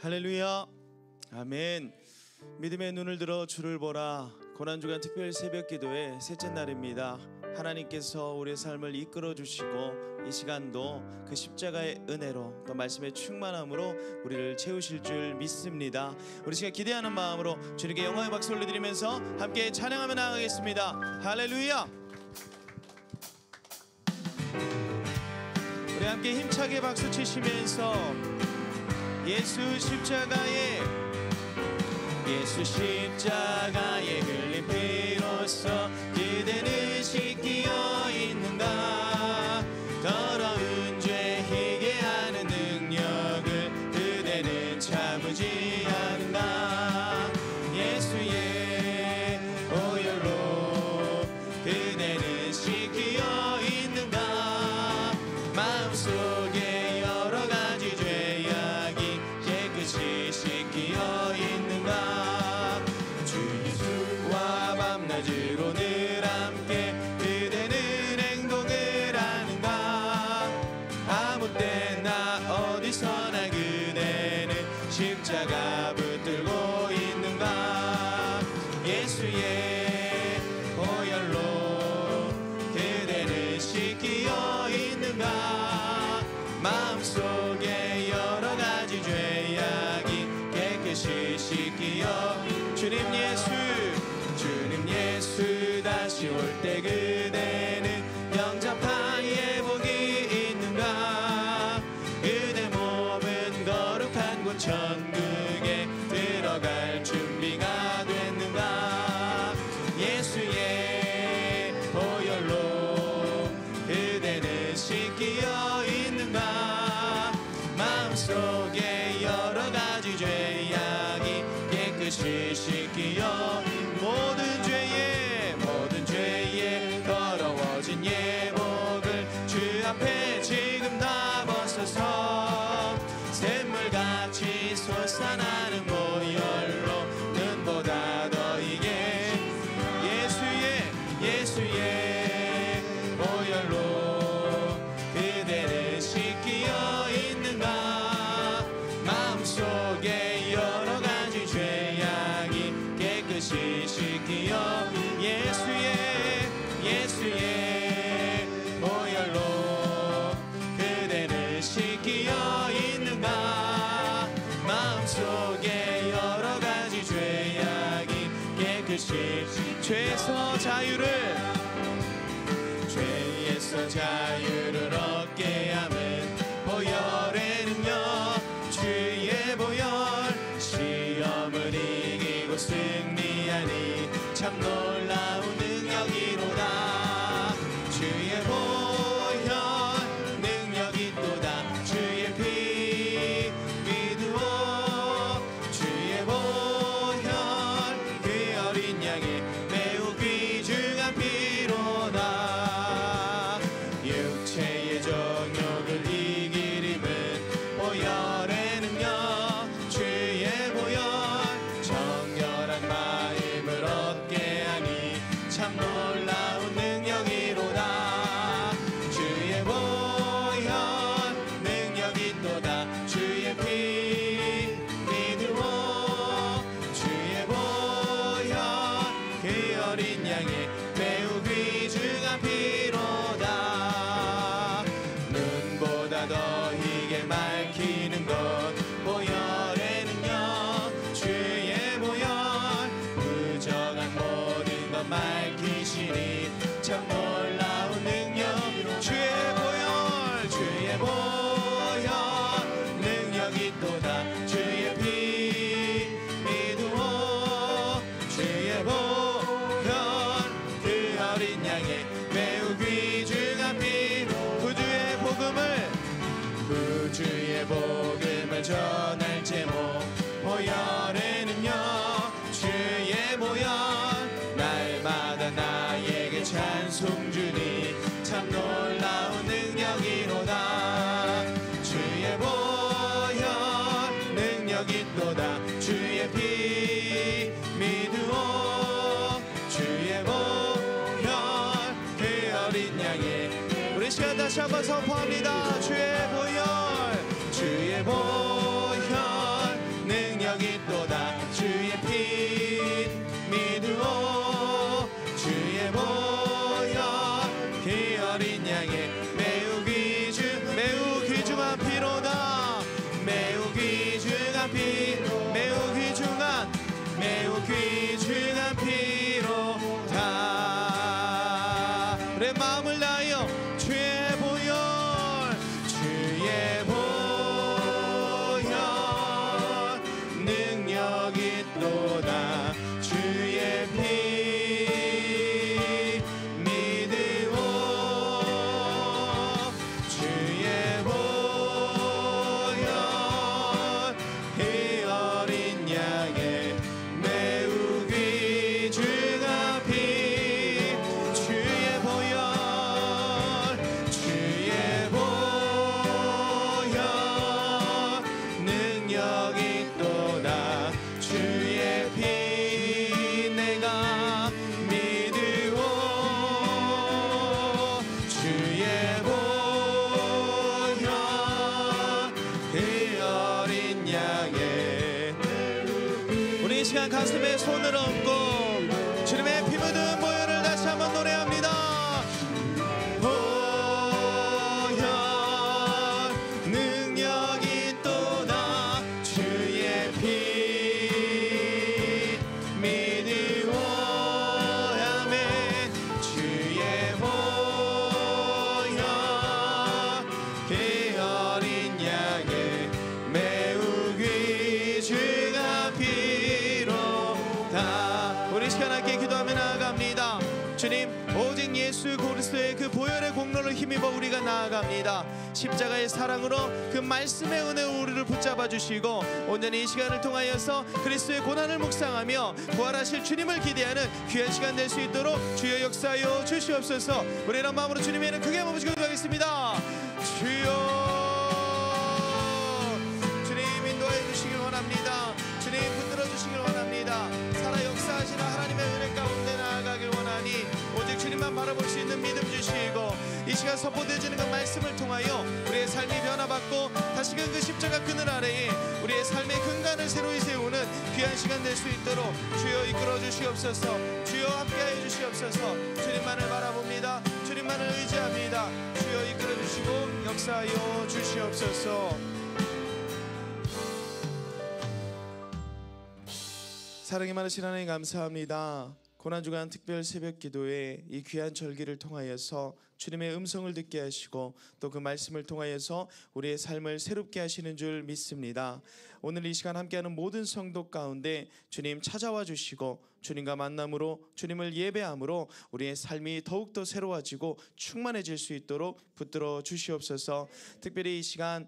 할렐루야. 아멘. 믿음의 눈을 들어 주를 보라. 고난주간 특별 새벽 기도의 셋째 날입니다. 하나님께서 우리의 삶을 이끌어 주시고 이 시간도 그 십자가의 은혜로 또 말씀의 충만함으로 우리를 채우실 줄 믿습니다. 우리 시간 기대하는 마음으로 주님께 영광의 박수 올려드리면서 함께 찬양하며 나아가겠습니다. 할렐루야. 우리 함께 힘차게 박수 치시면서 예수 십자가에 흘린 피로써 그대는 씻기어 있는가. 더러운 죄 희게 하는 능력을 그대는 참으지 않는가. 예수의 보혈로 그대는 씻기어 있는가. 마음속에 여러 가지 죄악이 깨끗이 씻기어 있는가. 주 예수와 밤낮으로 늘 함께 그대는 행동을 하는가. 아무 때나 어디서나 그대는 십자가 붙들고 있는가. 예수의 보혈로 그대는 씻기어 있는가. 마음속에 여러 가지 죄악이 깨끗이 씻기어. 주님 예수 다시 올 때 그대는 영접한 예복이 있는가. 그대 몸은 거룩한 곳 천국에 들어갈 준비가 됐는가. 예수의 보혈로 그대는 씻기어 있는가. 마음속에 여러 가지 죄악이 깨끗이 씻기어. 모든 죄에 더러워진 예복을 주 앞에 지금 다 벗어서 샘물같이 솟아나는 보혈로 눈보다 더 이게 예수의 보혈로 그대는 씻기어 있는가. 마음속에 여러 가지 죄악이 깨끗이 씻기어. 예수의 보혈로 그대는 씻기어 있는가. 마음속에 여러 가지 죄악이 깨끗이. 죄에서 자유를 얻게 함은 보혈의 능력. 주의 보혈 시험을 이기고 승리하니 참 놀라운 능력이로다. 주의 보혈 능력이 또다. 주의 피 믿으오. 주의 보혈 그 어린 양의 매우 귀중한 피로다. 육체의 정욕을 이길 힘은 보혈의 능력. 주의 보혈 정결한 마음을 얻게 하니 참 놀라운 능력이로다. 주의 보혈 능력이 또다. 주의 피 믿으오. 주의 보혈 그 어린 양의 매우 귀중한 피로다. 눈보다 더 희게 밝히는 것 보혈의 능력. 주의 보혈 부정한 모든 것 밝히시니 참 놀라운 능력. 주의 보혈 능력이 또다. 주의 피 믿으오. 주의 보혈 그 어린 양의 매우 귀중한 피로 구주의 복음을 전할 제목 보혈의 능력. 주의 보혈 날마다 나에게 찬송 주니 참 놀라운 능력이로다. 주의 보혈 능력이 또다. 주의 피 믿으오. 주의 보혈 그 어린 양의. 우리 시간 다시 한번 선포합니다. 주의 보혈 또다 주의 피 믿으오 주의 보혈 그 어린 양의 매우 귀중한 피 주의 보혈 능력이 또다 주의 피 내가 믿으오 주의 보혈 그 어린 양의 우리 이 시간 가슴에 손을 얹고 주님의 피 묻은 보혈을 다시 한번 노래합니다. 보혈 능력이 또다 주의 피 믿으오 아멘 주의 보혈 그 어린 양의 매우 귀중한 피로다. 우리 시간 함께 기도하며 나아갑니다. 주님 오직 예수 그리스도의 그 보혈의 공로를 힘입어 우리가 나아갑니다. 십자가의 사랑으로 그 말씀의 은혜로 우리를 붙잡아 주시고 온전히 이 시간을 통하여서 그리스도의 고난을 묵상하며 부활하실 주님을 기대하는 귀한 시간 될 수 있도록 주여 역사하여 주시옵소서. 우리 이런 마음으로 주님의 이름 크게 한번 부르시고 기도하겠습니다. 주여 주님 인도하여 주시길 원합니다. 주님 붙들어 주시길 원합니다. 살아 역사하시는 하나님의 은혜 가운데 나아가길 원하니 오직 주님만 바라볼 수 있는 믿음 주시고 이 시간 선포되어지는 그 말씀을 통하여 우리의 삶이 변화받고 다시금 그 십자가 그늘 아래에 우리의 삶의 근간을 새로이 세우는 귀한 시간 될 수 있도록 주여 이끌어 주시옵소서. 주여 함께하여 주시옵소서. 주님만을 바라봅니다. 주님만을 의지합니다. 주여 이끌어 주시고 역사하여 주시옵소서. 사랑이 많으신 하나님 감사합니다. 고난주간 특별 새벽 기도에 이 귀한 절기를 통하여서 주님의 음성을 듣게 하시고 또 그 말씀을 통하여서 우리의 삶을 새롭게 하시는 줄 믿습니다. 오늘 이 시간 함께하는 모든 성도 가운데 주님 찾아와 주시고 주님과 만남으로 주님을 예배함으로 우리의 삶이 더욱더 새로워지고 충만해질 수 있도록 붙들어 주시옵소서. 특별히 이 시간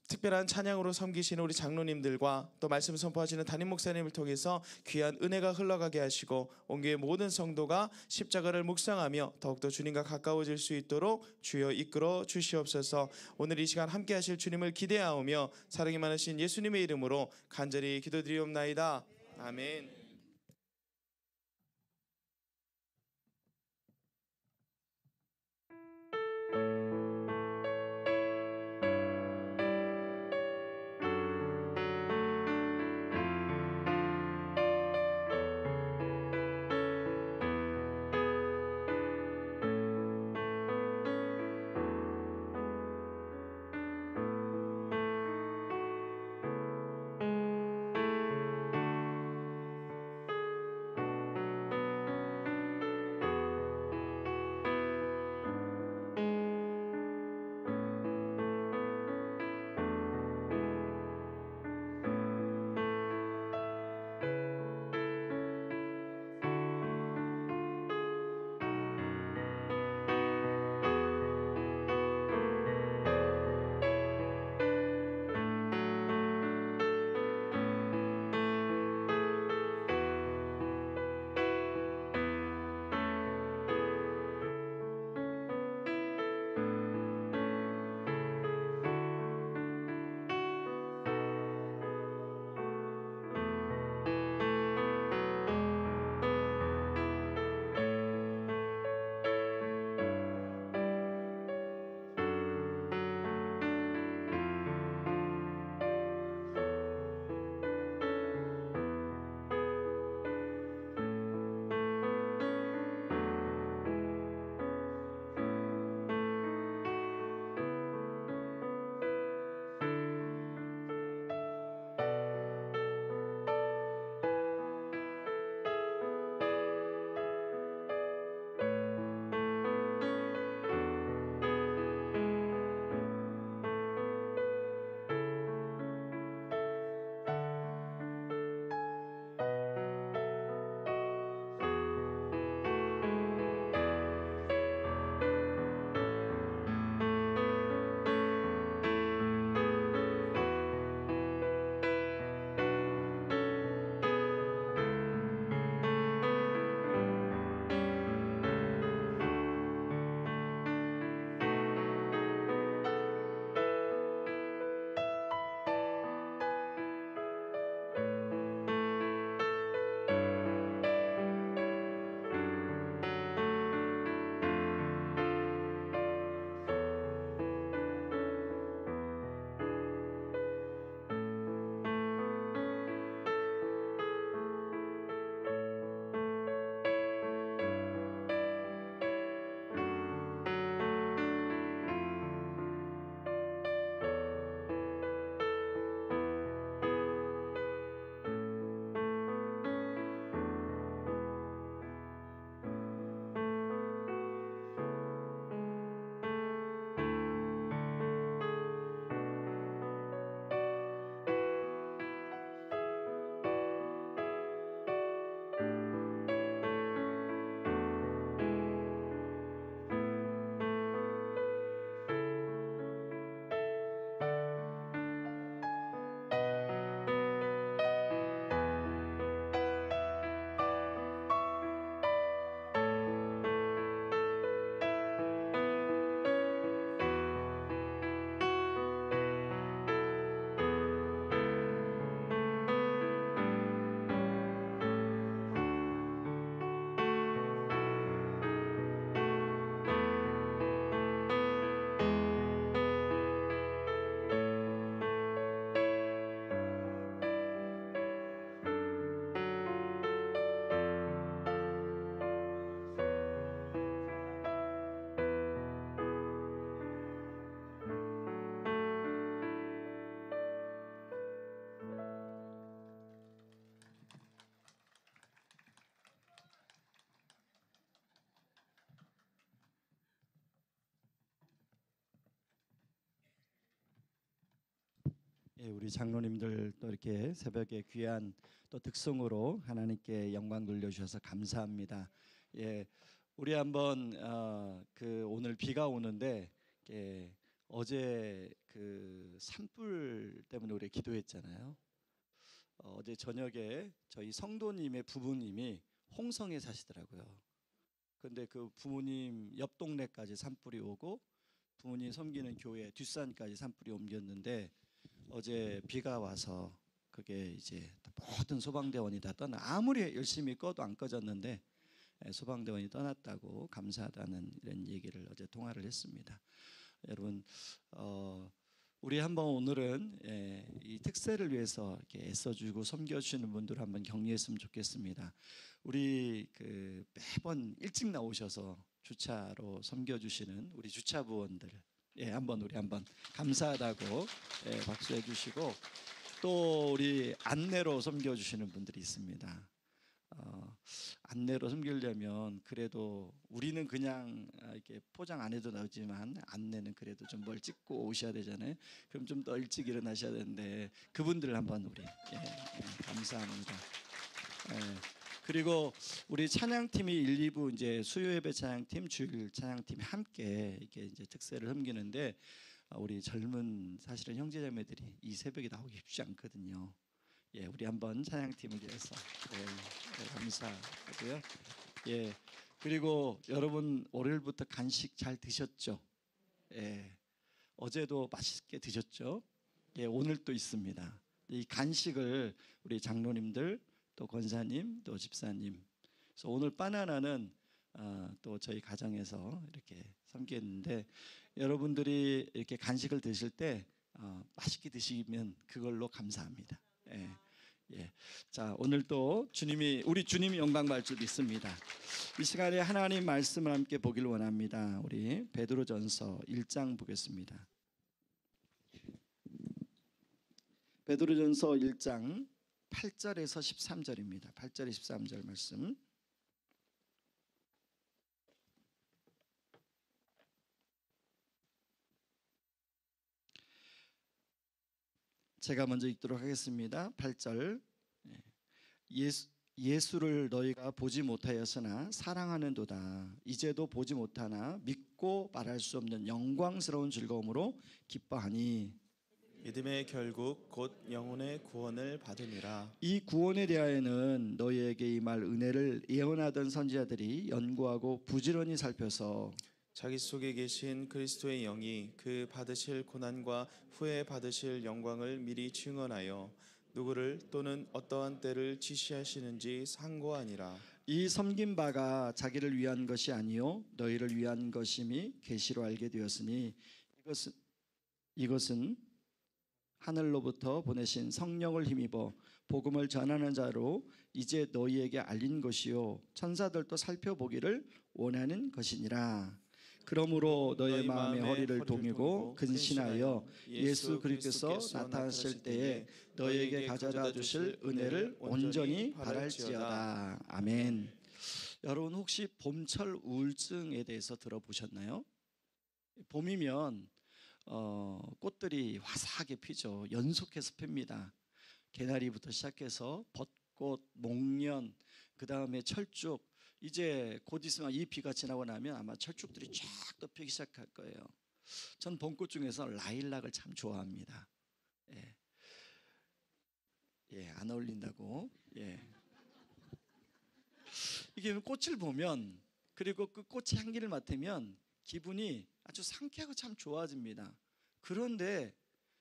특별한 찬양으로 섬기시는 우리 장로님들과 또 말씀 선포하시는 담임 목사님을 통해서 귀한 은혜가 흘러가게 하시고 온 교회 모든 성도가 십자가를 묵상하며 더욱더 주님과 가까워질 수 있도록 주여 이끌어 주시옵소서. 오늘 이 시간 함께 하실 주님을 기대하오며 사랑이 많으신 예수님의 이름으로 간절히 기도드리옵나이다. 아멘. 예, 우리 장로님들 또 이렇게 새벽에 귀한 또 특성으로 하나님께 영광 돌려주셔서 감사합니다. 예, 우리 한번 오늘 비가 오는데 어제 그 산불 때문에 우리 기도했잖아요. 어제 저녁에 저희 성도님의 부부님이 홍성에 사시더라고요. 근데 그 부모님 옆 동네까지 산불이 오고 부모님 섬기는 교회 뒷산까지 산불이 옮겼는데 어제 비가 와서 그게 이제 모든 소방대원이 다 떠나 아무리 열심히 꺼도 안 꺼졌는데 소방대원이 떠났다고 감사하다는 이런 얘기를 어제 통화를 했습니다. 여러분 우리 한번 오늘은 이 특세를 위해서 이렇게 애써주고 섬겨주시는 분들 한번 격려했으면 좋겠습니다. 우리 그 매번 일찍 나오셔서 주차로 섬겨주시는 우리 주차부원들 한번 우리 한번 감사하다고 박수해 주시고 또 우리 안내로 섬겨주시는 분들이 있습니다. 안내로 섬기려면 그래도 우리는 그냥 이렇게 포장 안 해도 나오지만 안내는 그래도 좀 뭘 찍고 오셔야 되잖아요. 그럼 좀 더 일찍 일어나셔야 되는데 그분들 한번 우리 감사합니다. 그리고 우리 찬양팀이 1, 2부 이제 수요예배 찬양팀, 주일 찬양팀이 함께 이렇게 이제 특세를 섬기는데 우리 젊은 사실은 형제자매들이 이 새벽에 나오기 쉽지 않거든요. 우리 한번 찬양팀을 위해서 감사하고요. 그리고 여러분 월요일부터 간식 잘 드셨죠? 어제도 맛있게 드셨죠? 오늘 또 있습니다. 이 간식을 우리 장로님들 또 권사님 또 집사님 그래서 오늘 바나나는 또 저희 가정에서 이렇게 섬겼는데 여러분들이 이렇게 간식을 드실 때 맛있게 드시면 그걸로 감사합니다. 자, 오늘 또 우리 주님이 영광 받을 줄 믿습니다. 이 시간에 하나님 말씀을 함께 보기를 원합니다. 우리 베드로전서 1장 보겠습니다. 베드로전서 1장 8절에서 13절입니다. 8절에 13절 말씀. 제가 먼저 읽도록 하겠습니다. 8절. 예수를 너희가 보지 못하였으나 사랑하는도다. 이제도 보지 못하나 믿고 말할 수 없는 영광스러운 즐거움으로 기뻐하니 믿음의 결국 곧 영혼의 구원을 받으니라. 이 구원에 대하여는 너희에게 임할 은혜를 예언하던 선지자들이 연구하고 부지런히 살펴서 자기 속에 계신 그리스도의 영이 그 받으실 고난과 후에 받으실 영광을 미리 증언하여 누구를 또는 어떠한 때를 지시하시는지 상고하니라. 이 섬긴 바가 자기를 위한 것이 아니요 너희를 위한 것임이 계시로 알게 되었으니 이것은 하늘로부터 보내신 성령을 힘입어 복음을 전하는 자로 이제 너희에게 알린 것이요 천사들도 살펴보기를 원하는 것이니라. 그러므로 너의 마음의 허리를 동이고 근신하여 예수 그리스도께서 나타나실 때에 너희에게 가져다 주실 은혜를 온전히 바랄지어다. 아멘. 여러분 혹시 봄철 우울증에 대해서 들어보셨나요? 봄이면 꽃들이 화사하게 피죠. 연속해서 핍니다. 개나리부터 시작해서 벚꽃, 목련, 그 다음에 철쭉. 이제 곧 있으면 이 비가 지나고 나면 아마 철쭉들이 쫙 또 피기 시작할 거예요. 전 봄꽃 중에서 라일락을 참 좋아합니다. 안 어울린다고. 이게 꽃을 보면 그리고 그 꽃의 향기를 맡으면 기분이 아주 상쾌하고 참 좋아집니다. 그런데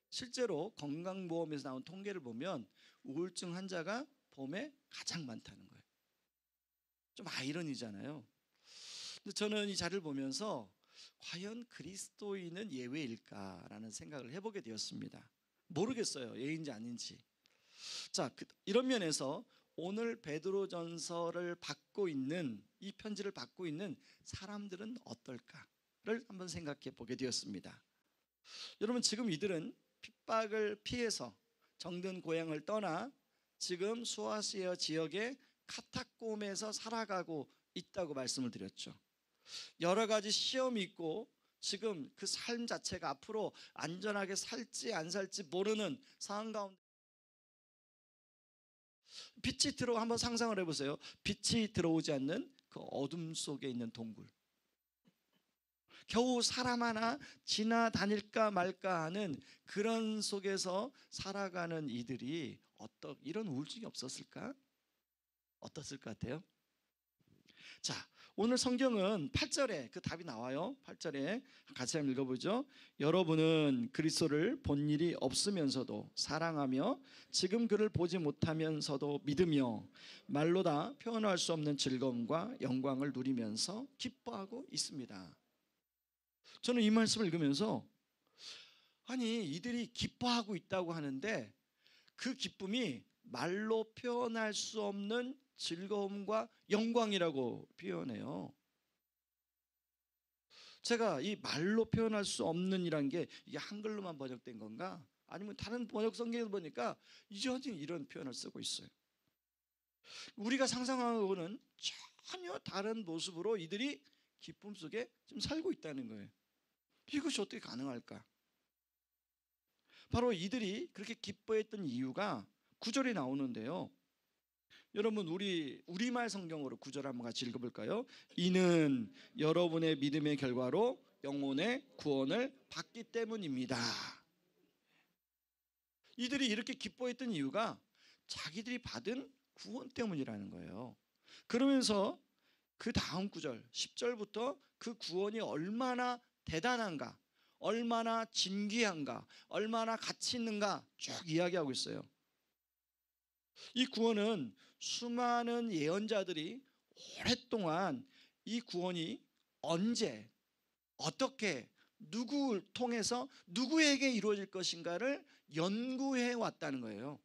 실제로 건강보험에서 나온 통계를 보면 우울증 환자가 봄에 가장 많다는 거예요. 좀 아이러니잖아요. 근데 저는 이 자료를 보면서 과연 그리스도인은 예외일까라는 생각을 해보게 되었습니다. 모르겠어요. 예인지 아닌지. 자, 이런 면에서 오늘 베드로전서를 받고 있는 이 편지를 받고 있는 사람들은 어떨까를 한번 생각해 보게 되었습니다. 여러분 지금 이들은 핍박을 피해서 정든 고향을 떠나 지금 수아시아 지역의 카타콤에서 살아가고 있다고 말씀을 드렸죠. 여러 가지 시험이 있고 지금 그 삶 자체가 앞으로 안전하게 살지 안 살지 모르는 상황 가운데 빛이 한번 상상을 해보세요. 빛이 들어오지 않는 그 어둠 속에 있는 동굴. 겨우 사람 하나 지나다닐까 말까 하는 그런 속에서 살아가는 이들이 이런 우울증이 없었을까? 어떻을 것 같아요? 자, 오늘 성경은 8절에 그 답이 나와요. 8절에 같이 한번 읽어보죠. 여러분은 그리스도를 본 일이 없으면서도 사랑하며 지금 그를 보지 못하면서도 믿으며 말로 다 표현할 수 없는 즐거움과 영광을 누리면서 기뻐하고 있습니다. 저는 이 말씀을 읽으면서 아니 이들이 기뻐하고 있다고 하는데 그 기쁨이 말로 표현할 수 없는 즐거움과 영광이라고 표현해요. 제가 이 말로 표현할 수 없는 이란 게 이게 한글로만 번역된 건가? 아니면 다른 번역 성경에서 보니까 이전에 이런 표현을 쓰고 있어요. 우리가 상상하고는 전혀 다른 모습으로 이들이 기쁨 속에 지금 살고 있다는 거예요. 이것이 어떻게 가능할까? 바로 이들이 그렇게 기뻐했던 이유가 9절에 나오는데요. 여러분 우리말 성경으로 9절 한번 같이 읽어볼까요? 이는 여러분의 믿음의 결과로 영혼의 구원을 받기 때문입니다. 이들이 이렇게 기뻐했던 이유가 자기들이 받은 구원 때문이라는 거예요. 그러면서 그 다음 9절 10절부터 그 구원이 얼마나 대단한가, 얼마나 진귀한가, 얼마나 가치 있는가 쭉 이야기하고 있어요. 이 구원은 수많은 예언자들이 오랫동안 이 구원이 언제, 어떻게, 누구를 통해서 누구에게 이루어질 것인가를 연구해 왔다는 거예요.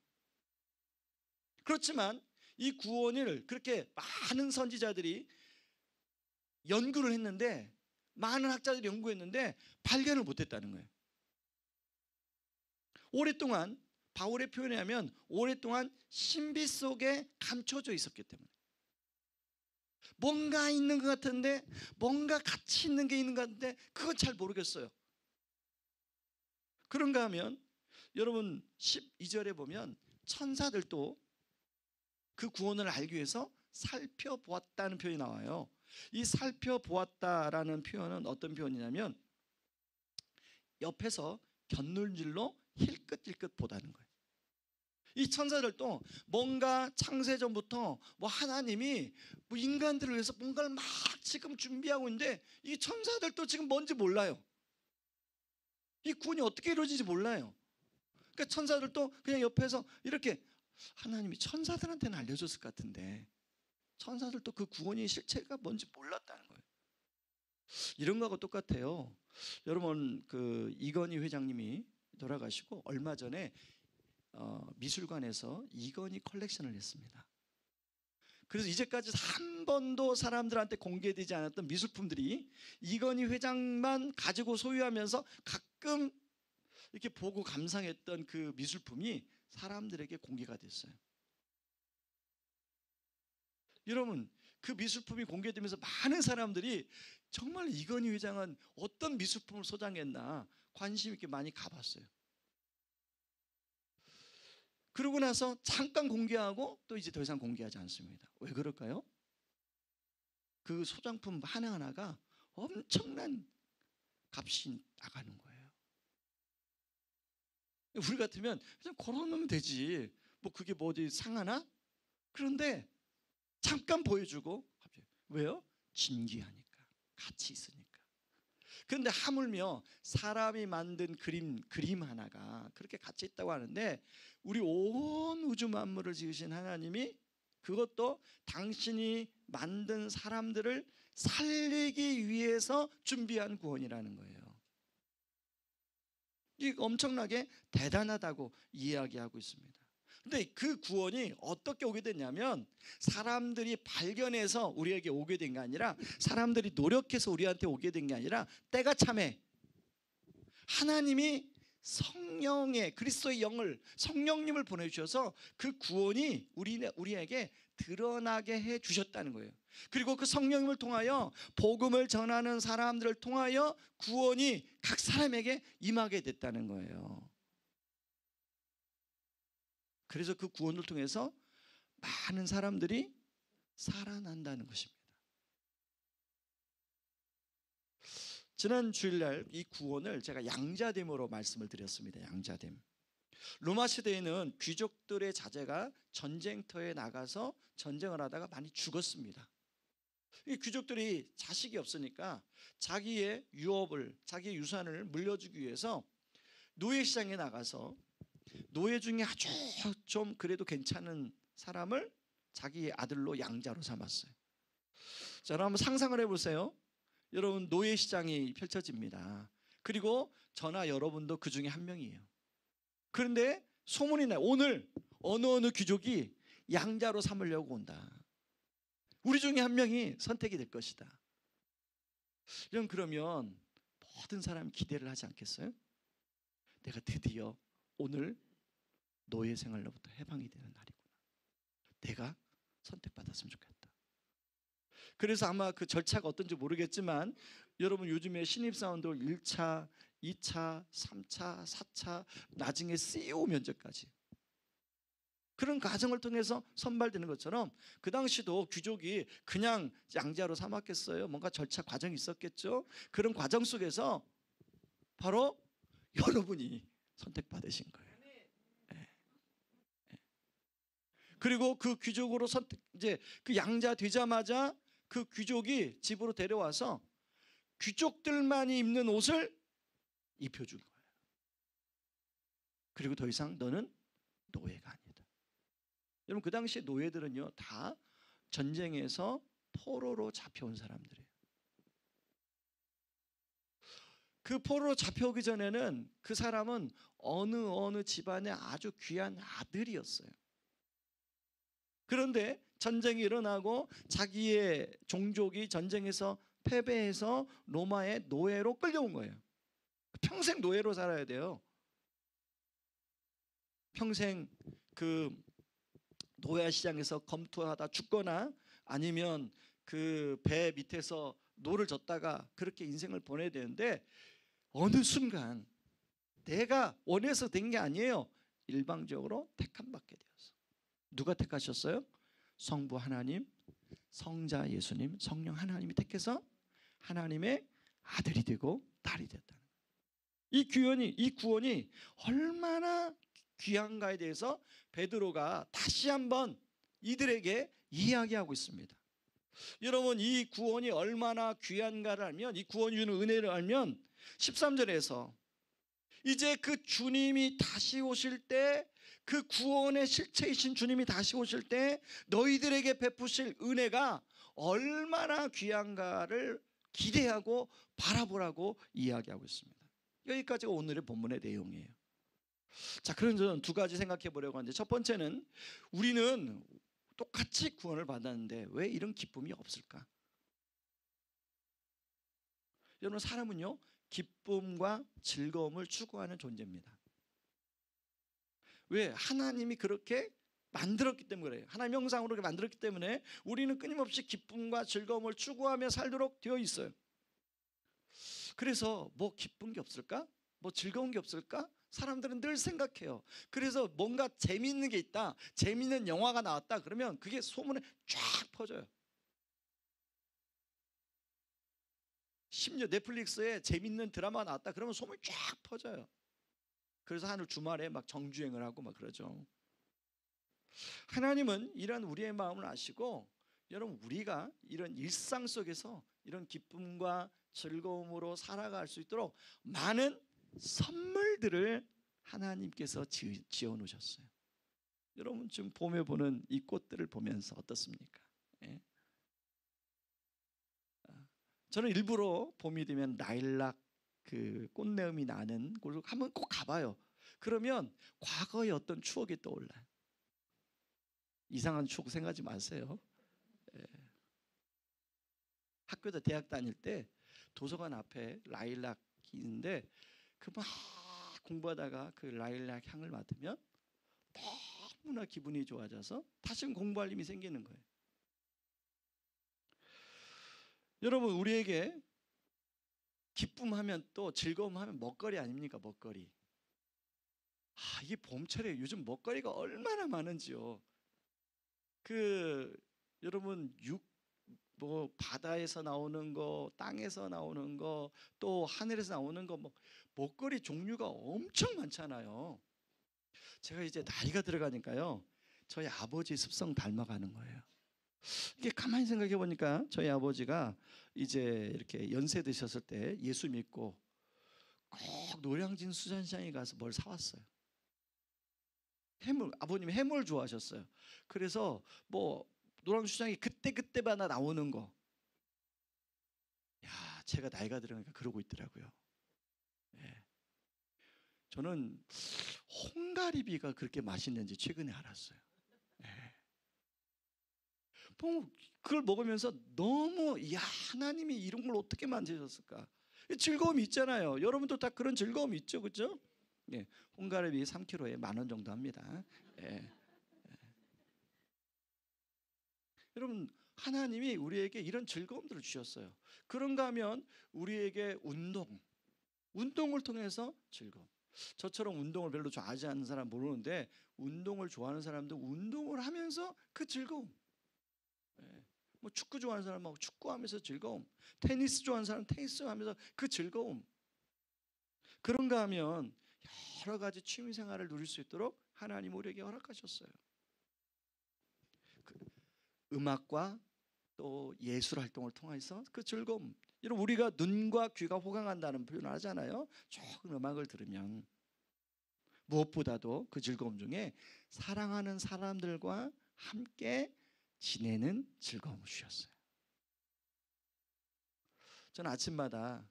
그렇지만 이 구원을 그렇게 많은 선지자들이 연구를 했는데, 많은 학자들이 연구했는데 발견을 못했다는 거예요. 오랫동안 바울의 표현에 하면 오랫동안 신비 속에 감춰져 있었기 때문에 뭔가 있는 것 같은데, 뭔가 가치 있는 게 있는 것 같은데 그건 잘 모르겠어요. 그런가 하면 여러분 12절에 보면 천사들도 그 구원을 알기 위해서 살펴보았다는 표현이 나와요. 이 살펴보았다라는 표현은 어떤 표현이냐면 옆에서 곁눈질로 힐끗힐끗 보다는 거예요. 이 천사들도 뭔가 창세전부터 하나님이 인간들을 위해서 뭔가를 막 지금 준비하고 있는데 이 천사들도 지금 뭔지 몰라요. 이 구원이 어떻게 이루어지는지 몰라요. 그러니까 천사들도 그냥 옆에서 이렇게 하나님이 천사들한테는 알려줬을 것 같은데 천사들도 그 구원의 실체가 뭔지 몰랐다는 거예요. 이런 거하고 똑같아요. 여러분 그 이건희 회장님이 돌아가시고 얼마 전에 미술관에서 이건희 컬렉션을 했습니다. 그래서 이제까지 한 번도 사람들한테 공개되지 않았던 미술품들이 이건희 회장만 가지고 소유하면서 가끔 이렇게 보고 감상했던 그 미술품이 사람들에게 공개가 됐어요. 여러분 그 미술품이 공개되면서 많은 사람들이 정말 이건희 회장은 어떤 미술품을 소장했나 관심 있게 많이 가봤어요. 그러고 나서 잠깐 공개하고 또 이제 더 이상 공개하지 않습니다. 왜 그럴까요? 그 소장품 하나하나가 엄청난 값이 나가는 거예요. 우리 같으면 그냥 걸어놓으면 되지. 그게 어디 상하나? 그런데 잠깐 보여주고 갑자기 왜요? 진귀하니까, 가치 있으니까. 그런데 하물며 사람이 만든 그림 하나가 그렇게 가치 있다고 하는데 우리 온 우주 만물을 지으신 하나님이 그것도 당신이 만든 사람들을 살리기 위해서 준비한 구원이라는 거예요. 이게 엄청나게 대단하다고 이야기하고 있습니다. 근데 그 구원이 어떻게 오게 됐냐면 사람들이 발견해서 우리에게 오게 된 게 아니라 사람들이 노력해서 우리한테 오게 된 게 아니라 때가 참에 하나님이 성령의 그리스도의 영을 성령님을 보내주셔서 그 구원이 우리에게 드러나게 해 주셨다는 거예요. 그리고 그 성령님을 통하여 복음을 전하는 사람들을 통하여 구원이 각 사람에게 임하게 됐다는 거예요. 그래서 그 구원을 통해서 많은 사람들이 살아난다는 것입니다. 지난 주일날 이 구원을 제가 양자됨으로 말씀을 드렸습니다. 양자됨. 로마 시대에는 귀족들의 자제가 전쟁터에 나가서 전쟁을 하다가 많이 죽었습니다. 이 귀족들이 자식이 없으니까 자기의 유업을, 자기의 유산을 물려주기 위해서 노예시장에 나가서 노예 중에 아주 좀 그래도 괜찮은 사람을 자기의 아들로 양자로 삼았어요. 자, 여러분 한번 상상을 해보세요. 여러분 노예시장이 펼쳐집니다. 그리고 저나 여러분도 그 중에 한 명이에요. 그런데 소문이 나요. 오늘 어느 귀족이 양자로 삼으려고 온다. 우리 중에 한 명이 선택이 될 것이다. 그러면 모든 사람이 기대를 하지 않겠어요? 내가 드디어 오늘 노예 생활로부터 해방이 되는 날이구나. 내가 선택받았으면 좋겠다. 그래서 아마 그 절차가 어떤지 모르겠지만 여러분 요즘에 신입사원들 1차, 2차, 3차, 4차 나중에 CEO 면접까지 그런 과정을 통해서 선발되는 것처럼 그 당시도 귀족이 그냥 양자로 삼았겠어요? 뭔가 절차 과정이 있었겠죠? 그런 과정 속에서 바로 여러분이 선택받으신 거예요. 그리고 그 귀족으로 이제 그 양자 되자마자 그 귀족이 집으로 데려와서 귀족들만이 입는 옷을 입혀준 거예요. 그리고 더 이상 너는 노예가 아니다. 여러분 그 당시에 노예들은요 다 전쟁에서 포로로 잡혀온 사람들이에요. 그 포로로 잡혀오기 전에는 그 사람은 어느 집안의 아주 귀한 아들이었어요. 그런데 전쟁이 일어나고 자기의 종족이 전쟁에서 패배해서 로마의 노예로 끌려온 거예요. 평생 노예로 살아야 돼요. 평생 그 노예 시장에서 검투하다 죽거나 아니면 그 배 밑에서 노를 젓다가 그렇게 인생을 보내야 되는데 어느 순간 내가 원해서 된 게 아니에요. 일방적으로 택함 받게 되었어. 누가 택하셨어요? 성부 하나님, 성자 예수님, 성령 하나님이 택해서 하나님의 아들이 되고 딸이 됐다는 거예요. 이 구원이 얼마나 귀한가에 대해서 베드로가 다시 한번 이들에게 이야기하고 있습니다. 여러분 이 구원이 얼마나 귀한가를 알면, 이 구원이 주는 은혜를 알면 13절에서 이제 그 주님이 다시 오실 때, 그 구원의 실체이신 주님이 다시 오실 때 너희들에게 베푸실 은혜가 얼마나 귀한가를 기대하고 바라보라고 이야기하고 있습니다. 여기까지가 오늘의 본문의 내용이에요. 자, 그럼 저는 두 가지 생각해 보려고 하는데, 첫 번째는 우리는 똑같이 구원을 받았는데 왜 이런 기쁨이 없을까? 여러분 사람은요 기쁨과 즐거움을 추구하는 존재입니다. 왜? 하나님이 그렇게 만들었기 때문에 그래요. 하나님 형상으로 그렇게 만들었기 때문에 우리는 끊임없이 기쁨과 즐거움을 추구하며 살도록 되어 있어요. 그래서 뭐 기쁜 게 없을까? 뭐 즐거운 게 없을까? 사람들은 늘 생각해요. 그래서 뭔가 재미있는 게 있다, 재미있는 영화가 나왔다 그러면 그게 소문에 쫙 퍼져요. 심지어 넷플릭스에 재밌는 드라마가 나왔다 그러면 소문이 쫙 퍼져요. 그래서 하늘 주말에 막 정주행을 하고 막 그러죠. 하나님은 이런 우리의 마음을 아시고, 여러분 우리가 이런 일상 속에서 이런 기쁨과 즐거움으로 살아갈 수 있도록 많은 선물들을 하나님께서 지어 놓으셨어요. 여러분 지금 봄에 보는 이 꽃들을 보면서 어떻습니까? 예? 저는 일부러 봄이 되면 라일락 그 꽃내음이 나는 곳을 한번 꼭 가봐요. 그러면 과거의 어떤 추억이 떠올라요. 이상한 추억 생각하지 마세요. 예. 학교다 대학 다닐 때 도서관 앞에 라일락이 있는데 그 막 공부하다가 그 라일락 향을 맡으면 너무나 기분이 좋아져서 다시금 공부할 힘이 생기는 거예요. 여러분, 우리에게 기쁨하면 또 즐거움하면 먹거리 아닙니까? 먹거리. 이게 봄철에 요즘 먹거리가 얼마나 많은지요. 여러분 바다에서 나오는 거, 땅에서 나오는 거, 또 하늘에서 나오는 거, 먹거리 종류가 엄청 많잖아요. 제가 이제 나이가 들어가니까요, 저희 아버지 습성 닮아가는 거예요. 이게 가만히 생각해 보니까 저희 아버지가 이제 이렇게 연세 드셨을 때 예수 믿고 꼭 노량진 수산시장에 가서 뭘 사왔어요. 해물, 아버님이 해물 좋아하셨어요. 그래서 노량진시장에 그때마다 나오는 거, 제가 나이가 들어가니까 그러고 있더라고요. 저는 홍가리비가 그렇게 맛있는지 최근에 알았어요. 그걸 먹으면서 너무 하나님이 이런 걸 어떻게 만드셨을까? 즐거움이 있잖아요. 여러분도 다 그런 즐거움이 있죠, 그렇죠? 홍가리비 3kg에 10,000원 정도 합니다. 여러분, 하나님이 우리에게 이런 즐거움들을 주셨어요. 그런가 하면 우리에게 운동을 통해서 즐거움. 저처럼 운동을 별로 좋아하지 않는 사람 모르는데, 운동을 좋아하는 사람도 운동을 하면서 그 즐거움. 축구 좋아하는 사람하고 축구하면서 즐거움, 테니스 좋아하는 사람 테니스하면서 그 즐거움. 그런가 하면 여러 가지 취미 생활을 누릴 수 있도록 하나님 우리에게 허락하셨어요. 음악과 또 예술 활동을 통해서 그 즐거움. 여러분, 우리가 눈과 귀가 호강한다는 표현을 하잖아요. 좋은 음악을 들으면. 무엇보다도 그 즐거움 중에 사랑하는 사람들과 함께 지내는 즐거움을 주셨어요. 저는 아침마다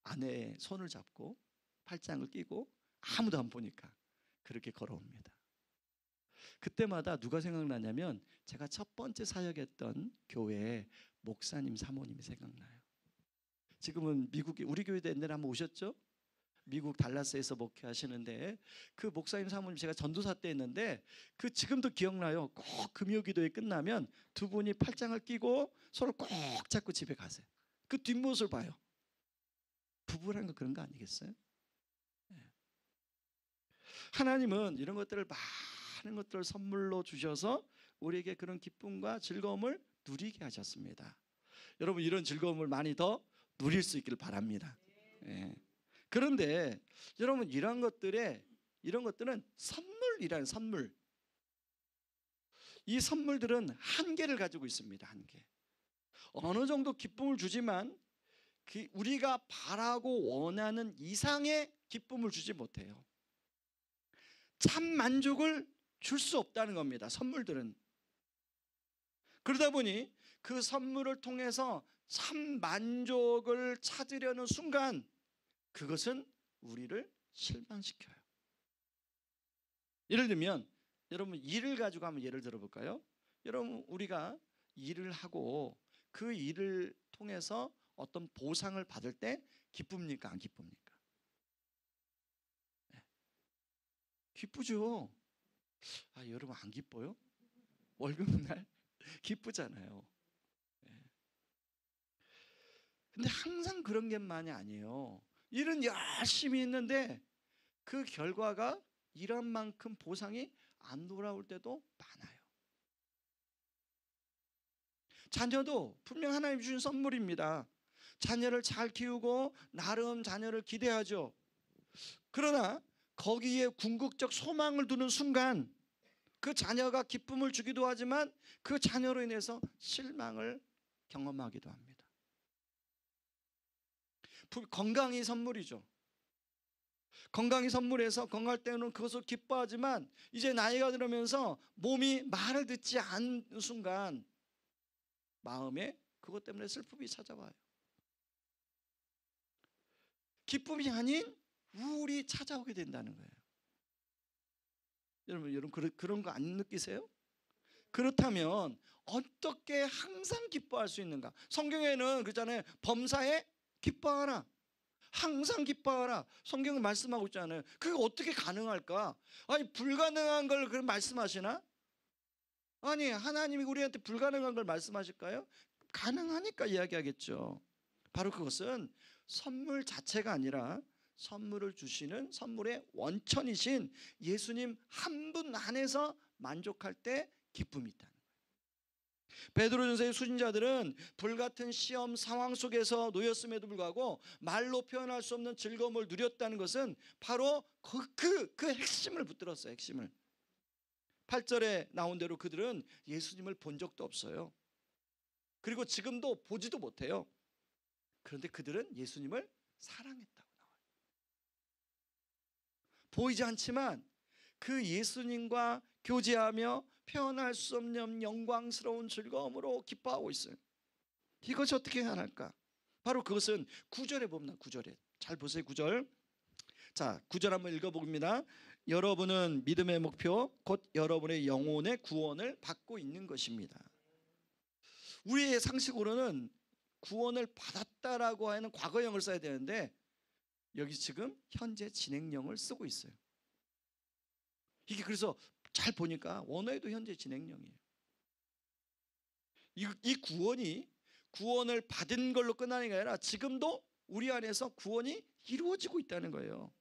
아내의 손을 잡고 팔짱을 끼고 아무도 안 보니까 그렇게 걸어옵니다. 그때마다 누가 생각나냐면 제가 첫 번째 사역했던 교회의 목사님 사모님이 생각나요. 지금은 미국에, 우리 교회도 옛날에 한번 오셨죠? 미국 달라스에서 목회하시는데 그 목사님 사모님 제가 전도사 때 했는데 지금도 기억나요. 꼭 금요기도회 끝나면 두 분이 팔짱을 끼고 서로 꼭 잡고 집에 가세요. 그 뒷모습을 봐요. 부부란 거 그런 거 아니겠어요? 하나님은 이런 것들을 많은 것들을 선물로 주셔서 우리에게 그런 기쁨과 즐거움을 누리게 하셨습니다. 여러분, 이런 즐거움을 많이 더 누릴 수 있기를 바랍니다. 그런데 여러분, 이런 것들은 선물이라는 선물. 이 선물들은 한계를 가지고 있습니다. 한계. 어느 정도 기쁨을 주지만 우리가 바라고 원하는 이상의 기쁨을 주지 못해요. 참 만족을 줄 수 없다는 겁니다. 선물들은. 그러다 보니 그 선물을 통해서 참 만족을 찾으려는 순간 그것은 우리를 실망시켜요. 예를 들면 여러분, 일을 가지고 한번 예를 들어볼까요? 여러분, 우리가 일을 하고 그 일을 통해서 어떤 보상을 받을 때 기쁩니까? 안 기쁩니까? 기쁘죠. 여러분, 안 기뻐요? 월급날 기쁘잖아요. 근데 항상 그런 것만이 아니에요. 일은 열심히 했는데 그 결과가 일한 만큼 보상이 안 돌아올 때도 많아요. 자녀도 분명 하나님 주신 선물입니다. 자녀를 잘 키우고 나름 자녀를 기대하죠. 그러나 거기에 궁극적 소망을 두는 순간 그 자녀가 기쁨을 주기도 하지만 그 자녀로 인해서 실망을 경험하기도 합니다. 건강이 선물이죠. 건강이 선물해서 건강할 때는 그것을 기뻐하지만 이제 나이가 들으면서 몸이 말을 듣지 않는 순간 마음에 그것 때문에 슬픔이 찾아와요. 기쁨이 아닌 우울이 찾아오게 된다는 거예요. 여러분 그런 거 안 느끼세요? 그렇다면 어떻게 항상 기뻐할 수 있는가? 성경에는 그러잖아요. 범사에 기뻐하라. 항상 기뻐하라. 성경은 말씀하고 있잖아요. 그게 어떻게 가능할까? 아니 불가능한 걸 그럼 말씀하시나? 아니 하나님이 우리한테 불가능한 걸 말씀하실까요? 가능하니까 이야기하겠죠. 바로 그것은 선물 자체가 아니라 선물을 주시는 선물의 원천이신 예수님 한 분 안에서 만족할 때 기쁨이 있다는 거예요. 베드로전서의 수신자들은 불같은 시험 상황 속에서 놓였음에도 불구하고 말로 표현할 수 없는 즐거움을 누렸다는 것은 바로 그 핵심을 붙들었어요. 핵심을. 8절에 나온 대로 그들은 예수님을 본 적도 없어요. 그리고 지금도 보지도 못해요. 그런데 그들은 예수님을 사랑했다고 나와요. 보이지 않지만 그 예수님과 교제하며 표현할 수 없는 영광스러운 즐거움으로 기뻐하고 있어요. 이것이 어떻게 가능할까? 바로 그것은 9절에 봅니다. 9절에 잘 보세요. 9절. 자, 9절 한번 읽어봅니다. 여러분은 믿음의 목표 곧 여러분의 영혼의 구원을 받고 있는 것입니다. 우리의 상식으로는 구원을 받았다라고 하는 과거형을 써야 되는데 여기 지금 현재 진행형을 쓰고 있어요. 이게 그래서 잘 보니까 원어에도 현재 진행형이에요. 이 구원을 받은 걸로 끝나는 게 아니라 지금도 우리 안에서 구원이 이루어지고 있다는 거예요.